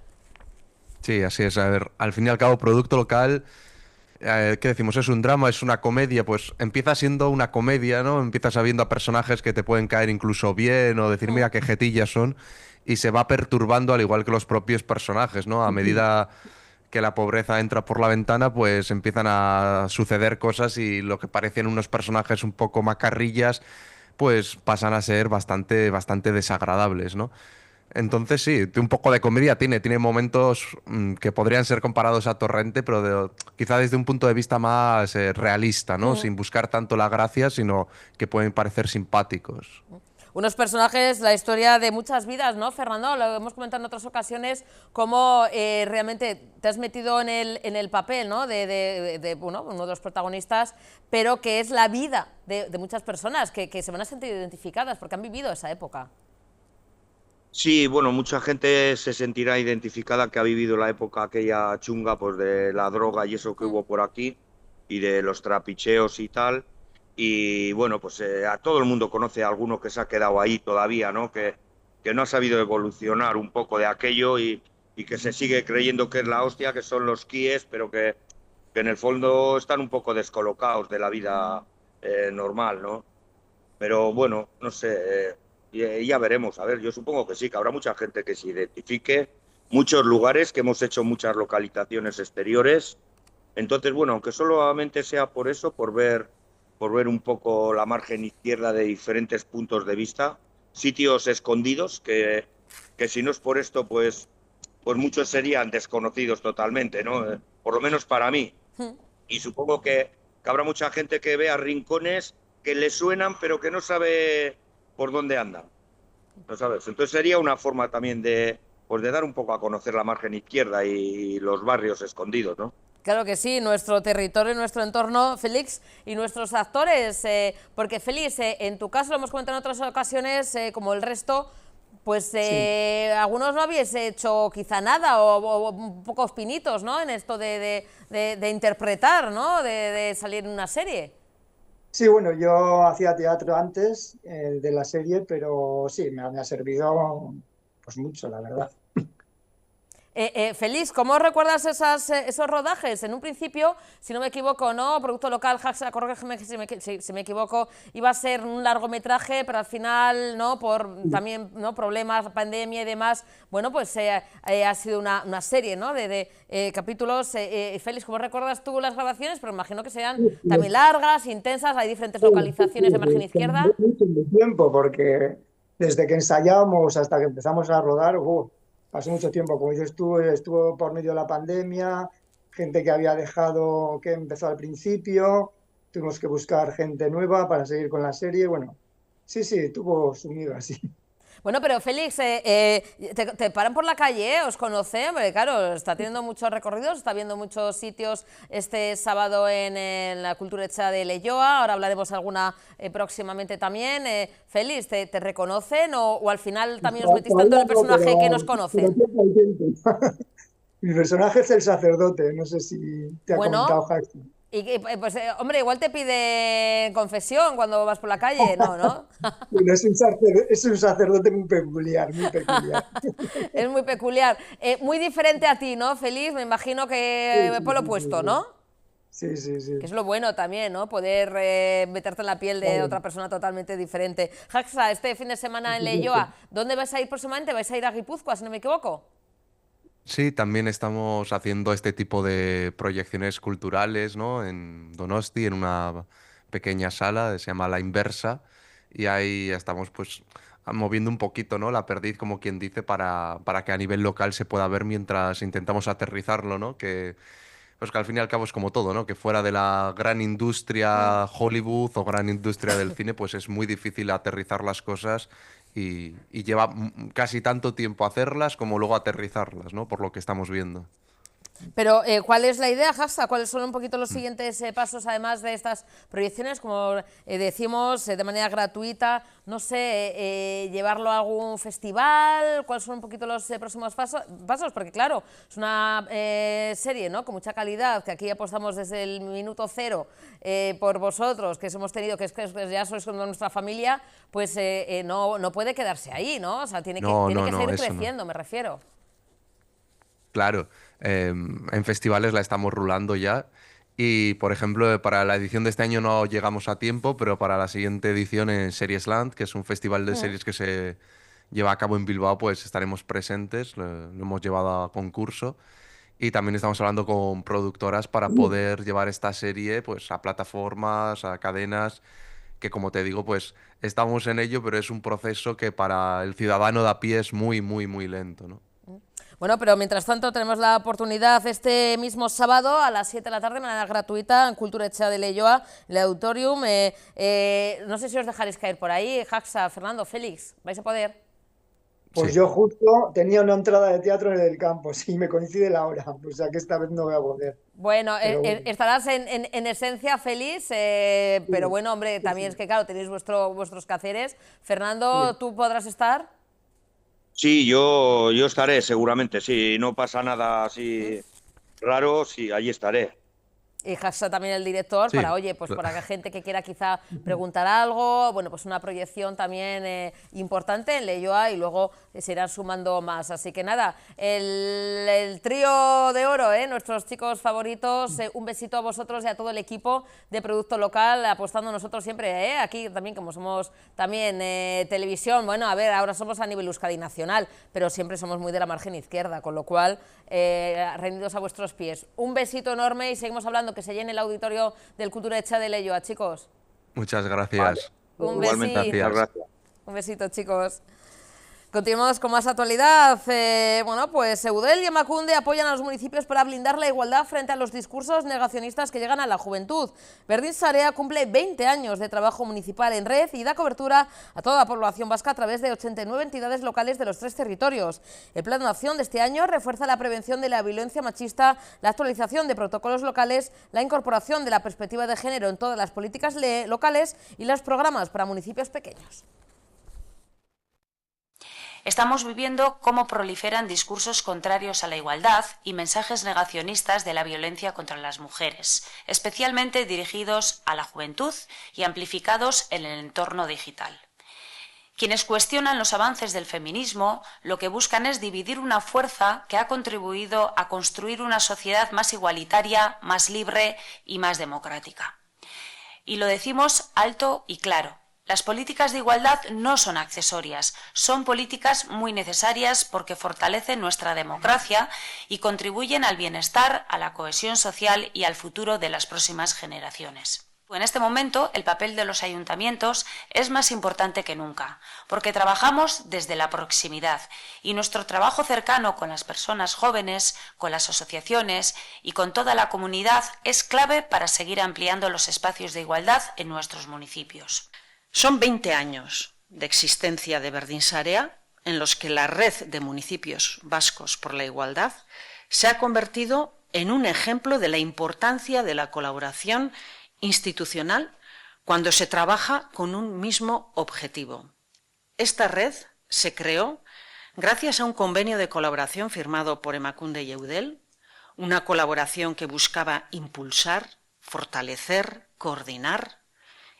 Sí, así es. A ver, al fin y al cabo, Producto Local, ¿qué decimos? ¿Es un drama? ¿Es una comedia? Pues empieza siendo una comedia, ¿no? Empiezas viendo a personajes que te pueden caer incluso bien o decir, mira qué jetillas son. y se va perturbando al igual que los propios personajes, ¿no? A medida que la pobreza entra por la ventana, pues empiezan a suceder cosas y lo que parecen unos personajes un poco macarrillas, pues pasan a ser bastante desagradables, ¿no? Entonces sí, un poco de comedia tiene momentos que podrían ser comparados a Torrente, pero quizá desde un punto de vista más realista, ¿no? Sin buscar tanto la gracia, sino que pueden parecer simpáticos. Unos personajes, la historia de muchas vidas, ¿no, Fernando? Lo hemos comentado en otras ocasiones, cómo realmente te has metido en el papel, ¿no? de uno de los protagonistas, pero que es la vida de muchas personas que se van a sentir identificadas porque han vivido esa época. Sí, bueno, mucha gente se sentirá identificada que ha vivido la época aquella chunga, pues de la droga y eso que hubo por aquí, y de los trapicheos y tal. Y bueno, pues a todo el mundo conoce a alguno que se ha quedado ahí todavía, ¿no? Que no ha sabido evolucionar un poco de aquello y que se sigue creyendo que es la hostia, que son los kies, pero que en el fondo están un poco descolocados de la vida normal, ¿no? Pero bueno, no sé, ya veremos. A ver, yo supongo que sí, que habrá mucha gente que se identifique, muchos lugares, que hemos hecho muchas localizaciones exteriores. Entonces, bueno, aunque solamente sea por eso, por ver un poco la margen izquierda de diferentes puntos de vista, sitios escondidos que si no es por esto, pues muchos serían desconocidos totalmente, ¿no? Por lo menos para mí. Y supongo que habrá mucha gente que vea rincones que le suenan, pero que no sabe por dónde andan. ¿No sabes? Entonces sería una forma también de dar un poco a conocer la margen izquierda y los barrios escondidos, ¿no? Claro que sí, nuestro territorio, nuestro entorno, Félix, y nuestros actores, porque Félix, en tu caso, lo hemos comentado en otras ocasiones, como el resto, pues sí, algunos no habéis hecho quizá nada o pocos pinitos, ¿no? En esto de interpretar, ¿no? De salir en una serie. Sí, bueno, yo hacía teatro antes de la serie, pero sí, me ha servido pues mucho, la verdad. Félix, ¿cómo recuerdas esos rodajes? En un principio, si no me equivoco, ¿no? Producto local, corrígeme si me equivoco, iba a ser un largometraje, pero al final, ¿no? Por también, ¿no? Problemas, pandemia y demás, bueno, pues ha sido una serie, ¿no? De capítulos. Félix, ¿cómo recuerdas tú las grabaciones? Pero imagino que sean también largas, intensas, hay diferentes localizaciones de margen izquierda. Mucho tiempo, porque desde que ensayamos hasta que empezamos a rodar, pasó mucho tiempo. Como dices tú, estuvo por medio de la pandemia, gente que había dejado, que empezó al principio, tuvimos que buscar gente nueva para seguir con la serie. Bueno, sí, tuvo su miga, sí. Bueno, pero Félix, te paran por la calle, os conocen, porque claro, está teniendo muchos recorridos, está viendo muchos sitios este sábado en la Kulturetxa de Leioa, ahora hablaremos alguna próximamente también. Félix, ¿te reconocen o al final también os metís tanto en el personaje que nos conocen? Mi personaje es el sacerdote, no sé si te ha comentado Jaxi. Y pues, hombre, igual te pide confesión cuando vas por la calle, ¿no? Bueno, es un sacerdote muy peculiar, muy peculiar. Es muy peculiar. Muy diferente a ti, ¿no, Félix? Me imagino que por lo opuesto, ¿no? Sí. Que es lo bueno también, ¿no? Poder meterte en la piel de otra persona totalmente diferente. Jaxa, este fin de semana en Leioa, ¿dónde vais a ir próximamente? ¿Vais a ir a Guipúzcoa, si no me equivoco? Sí, también estamos haciendo este tipo de proyecciones culturales, ¿no? En Donosti, en una pequeña sala, se llama La Inversa, y ahí estamos pues moviendo un poquito, ¿no? La perdiz, como quien dice, para que a nivel local se pueda ver mientras intentamos aterrizarlo, ¿no? Pues que al fin y al cabo es como todo, ¿no? Que fuera de la gran industria Hollywood o gran industria del cine, pues es muy difícil aterrizar las cosas y lleva casi tanto tiempo hacerlas como luego aterrizarlas, ¿no? Por lo que estamos viendo. Pero, ¿cuál es la idea, Jaxa? ¿Cuáles son un poquito los siguientes pasos, además de estas proyecciones? Como decimos, de manera gratuita, no sé, llevarlo a algún festival, ¿cuáles son un poquito los próximos pasos? Porque, claro, es una serie, ¿no? Con mucha calidad, que aquí apostamos desde el minuto cero por vosotros, que hemos tenido, que ya sois como nuestra familia, pues no puede quedarse ahí, ¿no? O sea, tiene que seguir creciendo, me refiero. Claro, en festivales la estamos rulando ya y, por ejemplo, para la edición de este año no llegamos a tiempo, pero para la siguiente edición en Seriesland, que es un festival de series que lleva a cabo en Bilbao, pues estaremos presentes, lo hemos llevado a concurso. Y también estamos hablando con productoras para poder llevar esta serie pues, a plataformas, a cadenas, que como te digo, pues estamos en ello, pero es un proceso que para el ciudadano de a pie es muy, muy, muy lento, ¿no? Bueno, pero mientras tanto tenemos la oportunidad este mismo sábado a las 7 de la tarde, de manera gratuita, en Cultura Etxea de Leioa, en el Auditorium. No sé si os dejaréis caer por ahí, Jaxa, Fernando, Félix, ¿vais a poder? Pues Sí. yo justo tenía una entrada de teatro en el campo, sí, me coincide la hora, o sea que esta vez no voy a poder. Bueno, Pero bueno. estarás en esencia feliz, pero bueno, hombre, también es que claro, tenéis vuestros quehaceres. Fernando, ¿tú podrás estar? Sí, yo estaré seguramente, si no pasa nada así raro, sí, allí estaré. Y Jaxa también el director, Sí, para, oye, pues para que gente que quiera quizá preguntar algo, bueno, pues una proyección también importante en Leioa y luego se irán sumando más. Así que nada, el trío de oro, nuestros chicos favoritos, un besito a vosotros y a todo el equipo de Producto Local, apostando nosotros siempre, aquí también, como somos también televisión, bueno, a ver, ahora somos a nivel Euskadi nacional, pero siempre somos muy de la margen izquierda, con lo cual, rendidos a vuestros pies. Un besito enorme y seguimos hablando, que se llene el auditorio del Cultura Etxea de Leioa, chicos. Muchas gracias. Un Igualmente, besito. muchas gracias. Un besito, chicos. Continuamos con más actualidad. Bueno, pues Eudel y Emakunde apoyan a los municipios para blindar la igualdad frente a los discursos negacionistas que llegan a la juventud. Berdin Sarea cumple 20 años de trabajo municipal en red y da cobertura a toda la población vasca a través de 89 entidades locales de los 3 territorios. El plan de acción de este año refuerza la prevención de la violencia machista, la actualización de protocolos locales, la incorporación de la perspectiva de género en todas las políticas locales y los programas para municipios pequeños. Estamos viviendo cómo proliferan discursos contrarios a la igualdad y mensajes negacionistas de la violencia contra las mujeres, especialmente dirigidos a la juventud y amplificados en el entorno digital. Quienes cuestionan los avances del feminismo lo que buscan es dividir una fuerza que ha contribuido a construir una sociedad más igualitaria, más libre y más democrática. Y lo decimos alto y claro. Las políticas de igualdad no son accesorias, son políticas muy necesarias porque fortalecen nuestra democracia y contribuyen al bienestar, a la cohesión social y al futuro de las próximas generaciones. En este momento, el papel de los ayuntamientos es más importante que nunca, porque trabajamos desde la proximidad y nuestro trabajo cercano con las personas jóvenes, con las asociaciones y con toda la comunidad es clave para seguir ampliando los espacios de igualdad en nuestros municipios. Son 20 años de existencia de Berdin Sarea en los que la red de municipios vascos por la igualdad se ha convertido en un ejemplo de la importancia de la colaboración institucional cuando se trabaja con un mismo objetivo. Esta red se creó gracias a un convenio de colaboración firmado por Emakunde y Eudel, una colaboración que buscaba impulsar, fortalecer, coordinar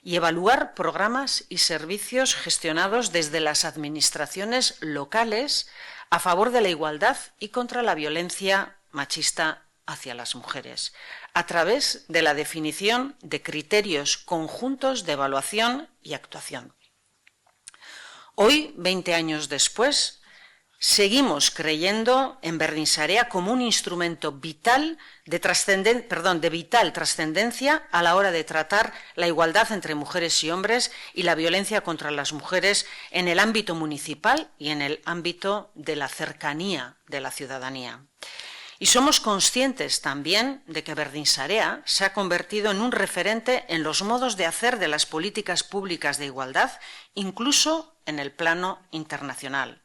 y evaluar programas y servicios gestionados desde las administraciones locales a favor de la igualdad y contra la violencia machista hacia las mujeres, a través de la definición de criterios conjuntos de evaluación y actuación. Hoy, 20 años después, seguimos creyendo en Berdin Sarea como un instrumento vital de vital trascendencia a la hora de tratar la igualdad entre mujeres y hombres y la violencia contra las mujeres en el ámbito municipal y en el ámbito de la cercanía de la ciudadanía. Y somos conscientes también de que Berdin Sarea se ha convertido en un referente en los modos de hacer de las políticas públicas de igualdad, incluso en el plano internacional.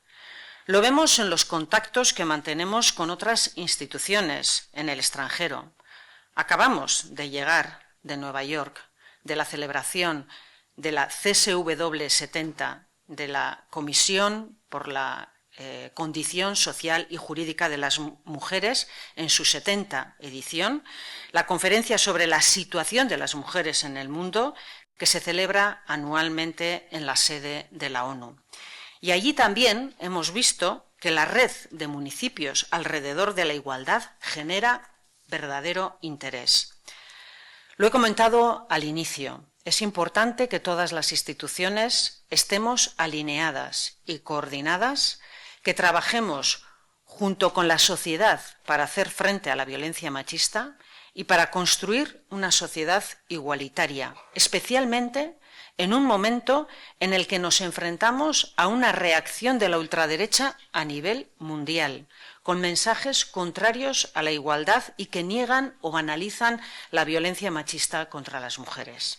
Lo vemos en los contactos que mantenemos con otras instituciones en el extranjero. Acabamos de llegar de Nueva York, de la celebración de la CSW 70, de la Comisión por la Condición Social y Jurídica de las Mujeres en su 70 edición, la conferencia sobre la situación de las mujeres en el mundo, que se celebra anualmente en la sede de la ONU. Y allí también hemos visto que la red de municipios alrededor de la igualdad genera verdadero interés. Lo he comentado al inicio. es importante que todas las instituciones estemos alineadas y coordinadas, que trabajemos junto con la sociedad para hacer frente a la violencia machista y para construir una sociedad igualitaria, especialmente en un momento en el que nos enfrentamos a una reacción de la ultraderecha a nivel mundial, con mensajes contrarios a la igualdad y que niegan o banalizan la violencia machista contra las mujeres.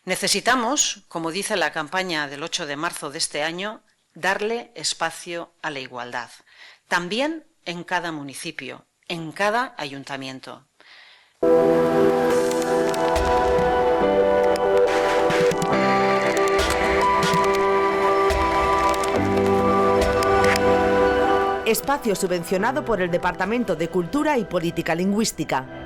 Necesitamos, como dice la campaña del 8 de marzo de este año, darle espacio a la igualdad, también en cada municipio, en cada ayuntamiento. Espacio subvencionado por el Departamento de Cultura y Política Lingüística.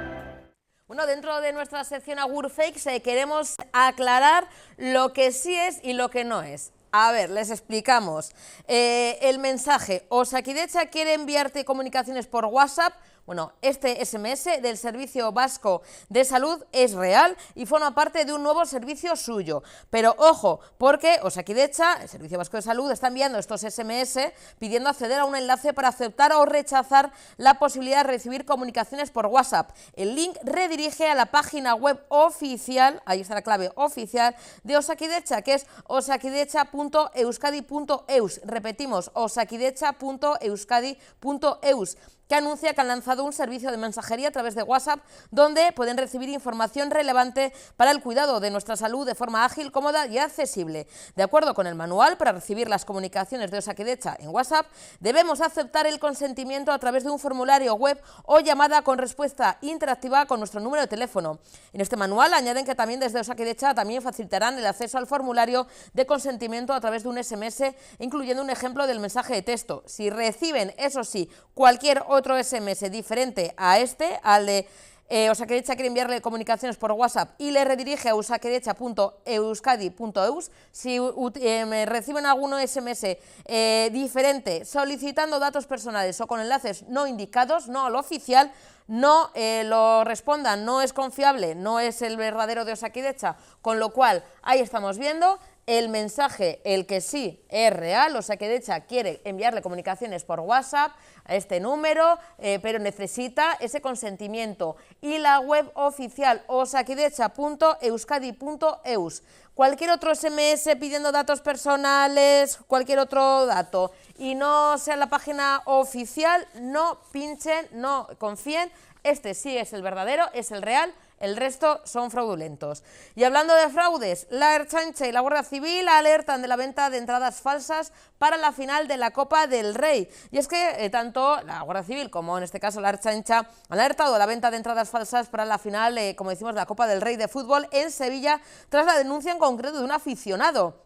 Bueno, dentro de nuestra sección Agur Fakes queremos aclarar lo que sí es y lo que no es. A ver, les explicamos. El mensaje, Osakidetza quiere enviarte comunicaciones por WhatsApp. Bueno, este SMS del Servicio Vasco de Salud es real y forma parte de un nuevo servicio suyo. Pero ojo, porque Osakidetza, el Servicio Vasco de Salud, está enviando estos SMS pidiendo acceder a un enlace para aceptar o rechazar la posibilidad de recibir comunicaciones por WhatsApp. El link redirige a la página web oficial, ahí está la clave oficial, de Osakidetza, que es osakidetza.euskadi.eus. Repetimos, osakidetza.euskadi.eus, que anuncia que han lanzado un servicio de mensajería a través de WhatsApp donde pueden recibir información relevante para el cuidado de nuestra salud de forma ágil, cómoda y accesible. De acuerdo con el manual, para recibir las comunicaciones de Osakidetza en WhatsApp, debemos aceptar el consentimiento a través de un formulario web o llamada con respuesta interactiva con nuestro número de teléfono. En este manual añaden que también desde Osakidetza también facilitarán el acceso al formulario de consentimiento a través de un SMS, incluyendo un ejemplo del mensaje de texto. Si reciben, eso sí, cualquier otro SMS diferente a este, al de Osakidetza quiere enviarle comunicaciones por WhatsApp y le redirige a osakidetza.euskadi.eus, si reciben algún SMS diferente solicitando datos personales o con enlaces no indicados, no al oficial, no lo respondan, no es confiable, no es el verdadero de Osakidetza, con lo cual ahí estamos viendo el mensaje, el que sí es real. Osakidetza quiere enviarle comunicaciones por WhatsApp a este número, pero necesita ese consentimiento. Y la web oficial osakidetza.euskadi.eus. Cualquier otro SMS pidiendo datos personales, cualquier otro dato, y no sea la página oficial, no pinchen, no confíen. Este sí es el verdadero, es el real. El resto son fraudulentos. Y hablando de fraudes, la Ertzaintza y la Guardia Civil alertan de la venta de entradas falsas para la final de la Copa del Rey. Y es que tanto la Guardia Civil como en este caso la Ertzaintza han alertado de la venta de entradas falsas para la final, como decimos, de la Copa del Rey de fútbol en Sevilla, tras la denuncia en concreto de un aficionado.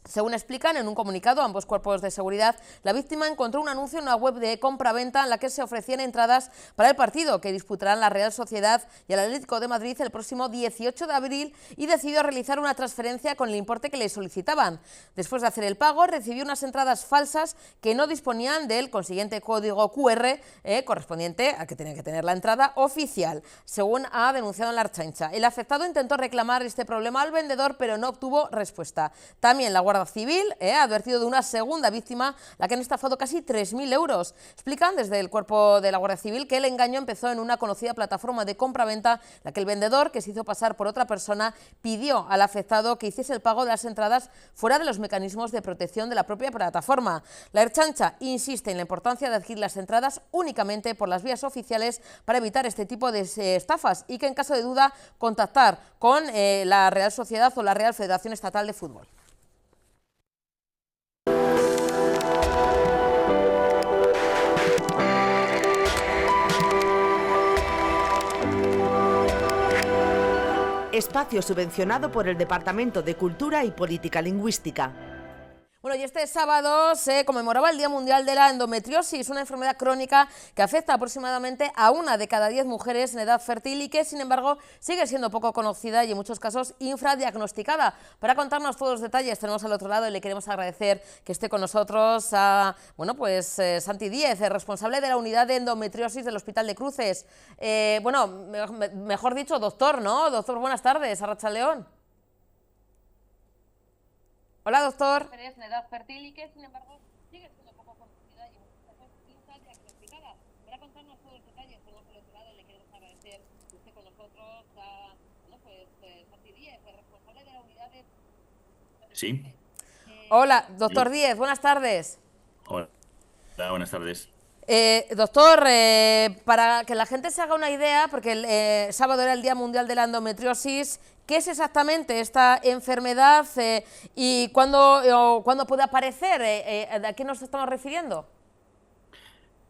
Según explican en un comunicado ambos cuerpos de seguridad, la víctima encontró un anuncio en una web de compra-venta en la que se ofrecían entradas para el partido que disputarán la Real Sociedad y el Atlético de Madrid el próximo 18 de abril y decidió realizar una transferencia con el importe que le solicitaban. Después de hacer el pago, recibió unas entradas falsas que no disponían del consiguiente código QR correspondiente al que tenía que tener la entrada oficial, según ha denunciado la Ertzaintza. El afectado intentó reclamar este problema al vendedor, pero no obtuvo respuesta. También la Guardia Civil ha advertido de una segunda víctima, la que han estafado casi 3.000 euros. Explican desde el cuerpo de la Guardia Civil que el engaño empezó en una conocida plataforma de compra-venta, en la que el vendedor, que se hizo pasar por otra persona, pidió al afectado que hiciese el pago de las entradas fuera de los mecanismos de protección de la propia plataforma. La Ertzaintza insiste en la importancia de adquirir las entradas únicamente por las vías oficiales para evitar este tipo de estafas y que en caso de duda contactar con la Real Sociedad o la Real Federación Estatal de Fútbol. Espacio subvencionado por el Departamento de Cultura y Política Lingüística. Bueno, y este sábado se conmemoraba el Día Mundial de la Endometriosis, una enfermedad crónica que afecta aproximadamente a 1 de cada 10 mujeres en edad fértil y que, sin embargo, sigue siendo poco conocida y en muchos casos infradiagnosticada. Para contarnos todos los detalles tenemos al otro lado y le queremos agradecer que esté con nosotros a, Santi Díez, responsable de la unidad de endometriosis del Hospital de Cruces. Mejor dicho, doctor, ¿no? Doctor, buenas tardes, Arratsaldeon. Hola, doctor. En edad fértil y que, sin embargo, sigue siendo poco conocida y está diagnosticada. Para contarnos todos los detalles, hemos seleccionado y le queremos agradecer que esté con nosotros a Santi Díez, responsable de la unidad de... Sí. Hola, doctor Díez, buenas tardes. Hola, buenas tardes. Doctor, para que la gente se haga una idea, porque el sábado era el Día Mundial de la Endometriosis, ¿qué es exactamente esta enfermedad y cuándo puede aparecer? ¿A qué nos estamos refiriendo?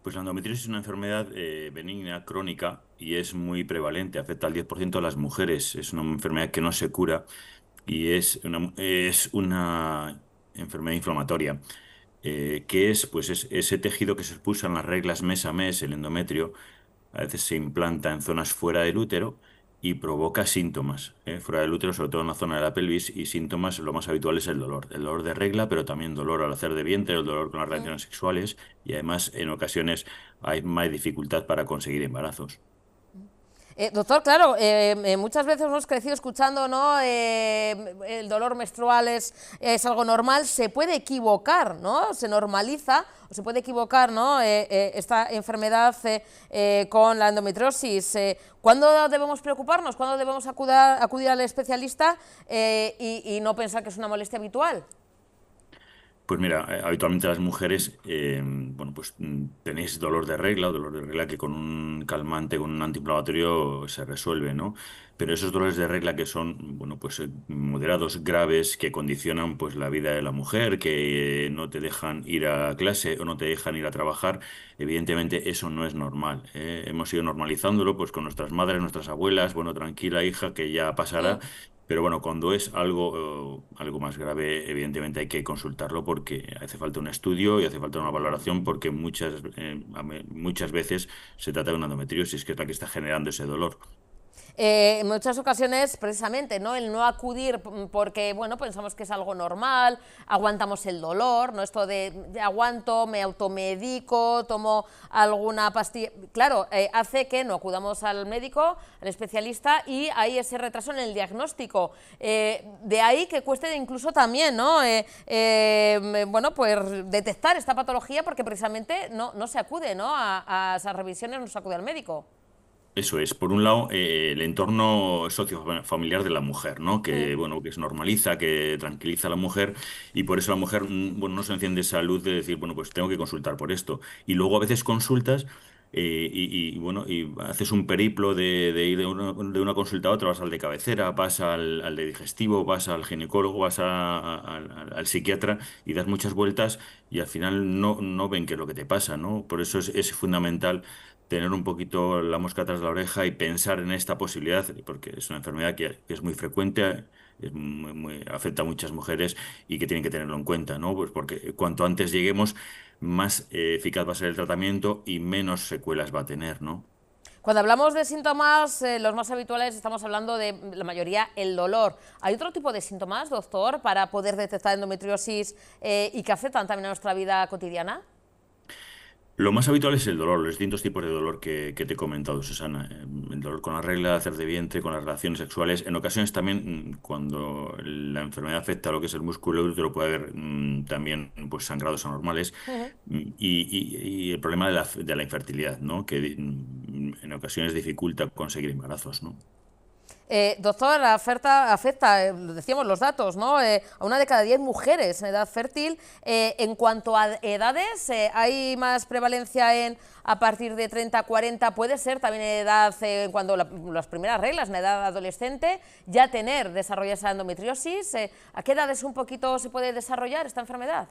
Pues la endometriosis es una enfermedad benigna, crónica, y es muy prevalente, afecta al 10% de las mujeres. Es una enfermedad que no se cura y es una enfermedad inflamatoria. Que es pues ese tejido que se expulsa en las reglas mes a mes, el endometrio, a veces se implanta en zonas fuera del útero y provoca síntomas, fuera del útero, sobre todo en la zona de la pelvis, y síntomas, lo más habitual es el dolor de regla, pero también dolor al hacer de vientre, el dolor con las relaciones sexuales, y además en ocasiones hay más dificultad para conseguir embarazos. Doctor, claro, muchas veces hemos crecido escuchando, ¿no? El dolor menstrual es algo normal, se puede equivocar, ¿no? Se normaliza, o se puede equivocar, ¿no? Esta enfermedad con la endometriosis. ¿Cuándo debemos preocuparnos? ¿Cuándo debemos acudir al especialista y no pensar que es una molestia habitual? Pues mira, habitualmente las mujeres, bueno, pues tenéis dolor de regla que con un calmante, con un antiinflamatorio se resuelve, ¿no? Pero esos dolores de regla que son, bueno, pues moderados, graves, que condicionan pues la vida de la mujer, que no te dejan ir a clase o no te dejan ir a trabajar, evidentemente eso no es normal, ¿eh? Hemos ido normalizándolo pues con nuestras madres, nuestras abuelas, bueno, tranquila hija, que ya pasará. Pero bueno, cuando es algo más grave, evidentemente hay que consultarlo porque hace falta un estudio y hace falta una valoración porque muchas veces se trata de una endometriosis, que es la que está generando ese dolor. En muchas ocasiones, precisamente, ¿no? El no acudir porque, bueno, pensamos que es algo normal, aguantamos el dolor, ¿no? Esto de aguanto, me automedico, tomo alguna pastilla, claro, hace que no acudamos al médico, al especialista, y hay ese retraso en el diagnóstico. De ahí que cueste incluso también, ¿no? Bueno, pues detectar esta patología porque precisamente no se acude, ¿no? A esas revisiones, no se acude al médico. Eso es, por un lado, el entorno sociofamiliar de la mujer, ¿no? Que, bueno, que se normaliza, que tranquiliza a la mujer y por eso la mujer, bueno, no se enciende esa luz de decir, bueno, pues tengo que consultar por esto. Y luego a veces consultas bueno, y haces un periplo de ir de una consulta a otra, vas al de cabecera, vas al de digestivo, vas al ginecólogo, vas al psiquiatra y das muchas vueltas y al final no ven qué es lo que te pasa, ¿no? Por eso es fundamental tener un poquito la mosca atrás de la oreja y pensar en esta posibilidad, porque es una enfermedad que es muy frecuente, afecta a muchas mujeres y que tienen que tenerlo en cuenta, ¿no? Pues porque cuanto antes lleguemos, más eficaz va a ser el tratamiento y menos secuelas va a tener, ¿no? Cuando hablamos de síntomas, los más habituales, estamos hablando de la mayoría el dolor. ¿Hay otro tipo de síntomas, doctor, para poder detectar endometriosis y que afectan también a nuestra vida cotidiana? Lo más habitual es el dolor, los distintos tipos de dolor que te he comentado, Susana. El dolor con la regla, hacer de vientre, con las relaciones sexuales. En ocasiones también, cuando la enfermedad afecta a lo que es el músculo del útero, puede haber también pues, sangrados anormales. Y el problema de la infertilidad, ¿no? Que en ocasiones dificulta conseguir embarazos, ¿no? Doctor, afecta, decíamos los datos, ¿no? A una de cada 10 mujeres en edad fértil. En cuanto a edades, ¿hay más prevalencia a partir de 30, 40? Puede ser también en edad, cuando las primeras reglas, en edad adolescente, ya desarrollar esa endometriosis. ¿A qué edades un poquito se puede desarrollar esta enfermedad?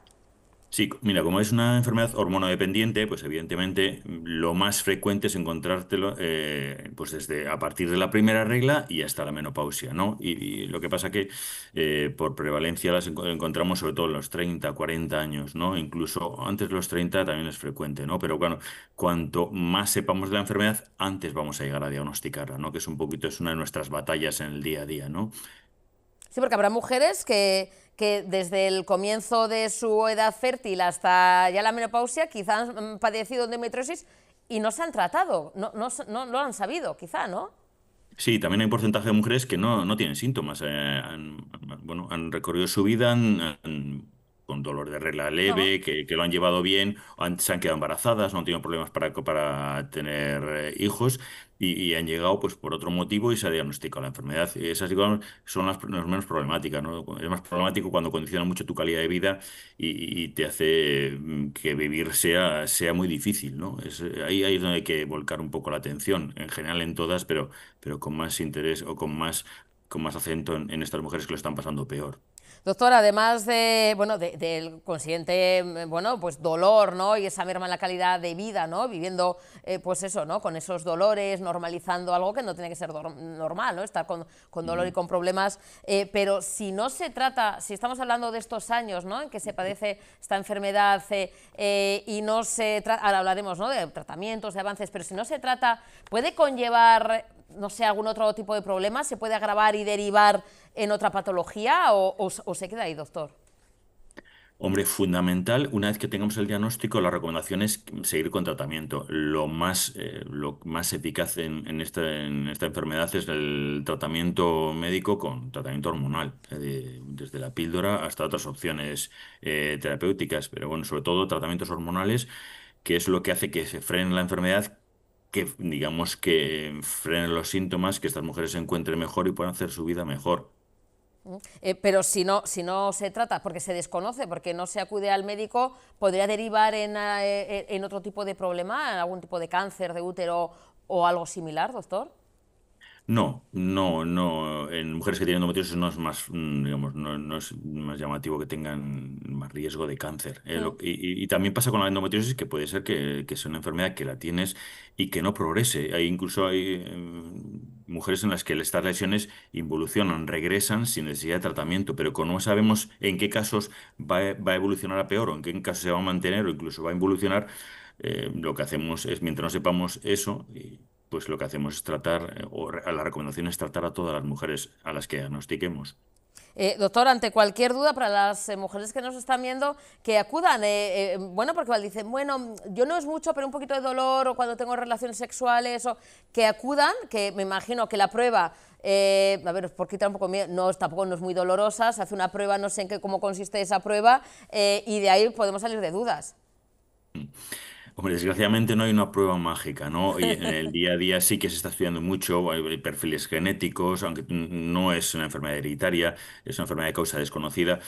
Sí, mira, como es una enfermedad hormonodependiente, pues evidentemente lo más frecuente es encontrártelo pues desde a partir de la primera regla y hasta la menopausia, ¿no? Y lo que pasa que por prevalencia las encontramos sobre todo en los 30, 40 años, ¿no? Incluso antes de los 30 también es frecuente, ¿no? Pero bueno, cuanto más sepamos de la enfermedad, antes vamos a llegar a diagnosticarla, ¿no? Que es una de nuestras batallas en el día a día, ¿no? Sí, porque habrá mujeres que desde el comienzo de su edad fértil hasta ya la menopausia quizás han padecido endometriosis y no se han tratado, no lo han sabido, quizá, ¿no? Sí, también hay un porcentaje de mujeres que no tienen síntomas. Bueno, han recorrido su vida con dolor de regla Ajá. leve, que lo han llevado bien, se han quedado embarazadas, no han tenido problemas para tener hijos y han llegado pues por otro motivo y se ha diagnosticado la enfermedad. Esas igual son las menos problemáticas, ¿no? Es más problemático cuando condiciona mucho tu calidad de vida y te hace que vivir sea muy difícil, ¿no? Ahí es donde hay que volcar un poco la atención, en general en todas, pero con más interés o con más acento en estas mujeres que lo están pasando peor. Doctor, además de, bueno, del consiguiente, bueno, pues dolor, ¿no? Y esa merma en la calidad de vida, ¿no? Viviendo, pues eso, ¿no? Con esos dolores, normalizando algo que no tiene que ser normal, ¿no? Estar con dolor y con problemas. Pero si no se trata, si estamos hablando de estos años, ¿no? En que se padece esta enfermedad y no se trata, ahora hablaremos, ¿no? De tratamientos, de avances, pero si no se trata, puede conllevar, no sé, algún otro tipo de problema, se puede agravar y derivar en otra patología o se queda ahí, doctor. Hombre, fundamental, una vez que tengamos el diagnóstico, la recomendación es seguir con tratamiento. Lo más eficaz en esta enfermedad es el tratamiento médico con tratamiento hormonal, desde la píldora hasta otras opciones terapéuticas, pero bueno, sobre todo tratamientos hormonales, que es lo que hace que se frene la enfermedad, que digamos que frenen los síntomas, que estas mujeres se encuentren mejor y puedan hacer su vida mejor. Pero si no se trata, porque se desconoce, porque no se acude al médico, ¿podría derivar en otro tipo de problema, en algún tipo de cáncer de útero o algo similar, doctor? No. En mujeres que tienen endometriosis no es más, digamos, no es más llamativo que tengan más riesgo de cáncer. Y también pasa con la endometriosis, que puede ser que sea una enfermedad que la tienes y que no progrese. Incluso hay mujeres en las que estas lesiones involucionan, regresan sin necesidad de tratamiento, pero como no sabemos en qué casos va a evolucionar a peor o en qué casos se va a mantener o incluso va a involucionar, lo que hacemos es, mientras no sepamos eso, pues lo que hacemos es tratar, la recomendación es tratar a todas las mujeres a las que diagnostiquemos. Doctor, ante cualquier duda, para las mujeres que nos están viendo, que acudan, bueno, porque igual dicen, bueno, yo no es mucho, pero un poquito de dolor, o cuando tengo relaciones sexuales, o que acudan, que me imagino que la prueba, a ver, por quitar un poco miedo, tampoco no es muy dolorosa, se hace una prueba, no sé en cómo consiste esa prueba, y de ahí podemos salir de dudas. Hombre, desgraciadamente no hay una prueba mágica, ¿no? Y en el día a día sí que se está estudiando mucho, hay perfiles genéticos, aunque no es una enfermedad hereditaria, es una enfermedad de causa desconocida,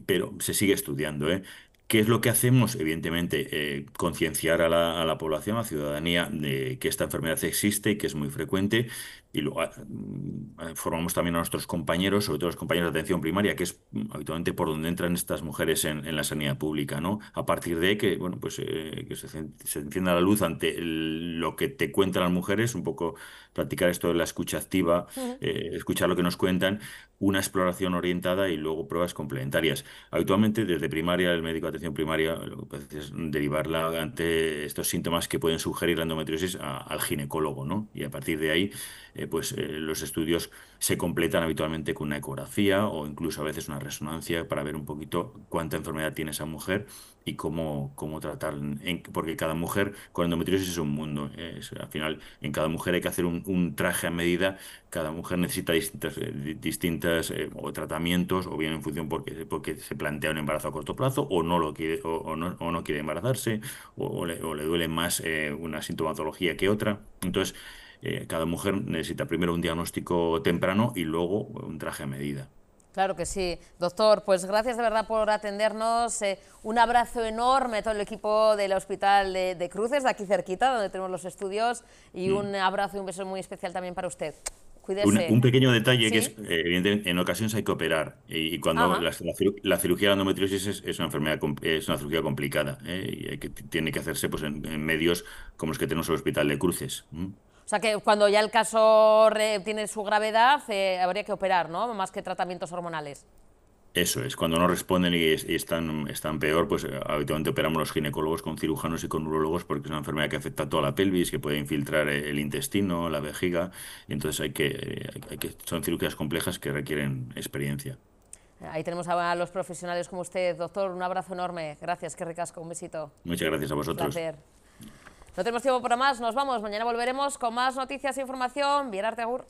pero se sigue estudiando, ¿eh? ¿Qué es lo que hacemos? Evidentemente, concienciar a la población, a la ciudadanía, de que esta enfermedad existe y que es muy frecuente. Y luego formamos también a nuestros compañeros, sobre todo los compañeros de atención primaria, que es habitualmente por donde entran estas mujeres en la sanidad pública, ¿no? A partir de que, bueno, pues que se encienda la luz ante lo que te cuentan las mujeres, un poco practicar esto de la escucha activa, escuchar lo que nos cuentan, una exploración orientada y luego pruebas complementarias. Habitualmente, desde primaria, el médico de atención primaria lo que hace es derivarla ante estos síntomas que pueden sugerir la endometriosis al ginecólogo, ¿no? Y a partir de ahí, los estudios se completan habitualmente con una ecografía o incluso a veces una resonancia para ver un poquito cuánta enfermedad tiene esa mujer y cómo tratar, porque cada mujer con endometriosis es un mundo. Al final, en cada mujer hay que hacer un traje a medida, cada mujer necesita distintas o tratamientos, o bien en función porque se plantea un embarazo a corto plazo, o no lo quiere, o no quiere embarazarse, o le duele más una sintomatología que otra. Entonces, cada mujer necesita primero un diagnóstico temprano y luego un traje a medida. Claro que sí. Doctor, pues gracias de verdad por atendernos. Un abrazo enorme a todo el equipo del Hospital de Cruces, de aquí cerquita, donde tenemos los estudios, y un abrazo y un beso muy especial también para usted. Cuídese. Un pequeño detalle, ¿Sí? que es, evidentemente, en ocasiones hay que operar y cuando la cirugía de endometriosis es una enfermedad, es una cirugía complicada, y tiene que hacerse pues, en medios como los que tenemos en el Hospital de Cruces. O sea que cuando ya el caso tiene su gravedad, habría que operar, ¿no? Más que tratamientos hormonales. Eso es, cuando no responden y están peor, pues habitualmente operamos los ginecólogos con cirujanos y con urólogos porque es una enfermedad que afecta a toda la pelvis, que puede infiltrar el intestino, la vejiga, y entonces son cirugías complejas que requieren experiencia. Ahí tenemos a los profesionales como usted. Doctor, un abrazo enorme. Gracias, qué ricasco, un besito. Muchas gracias a vosotros. Un placer. No tenemos tiempo para más, nos vamos. Mañana volveremos con más noticias e información. Bien, Arte, agur.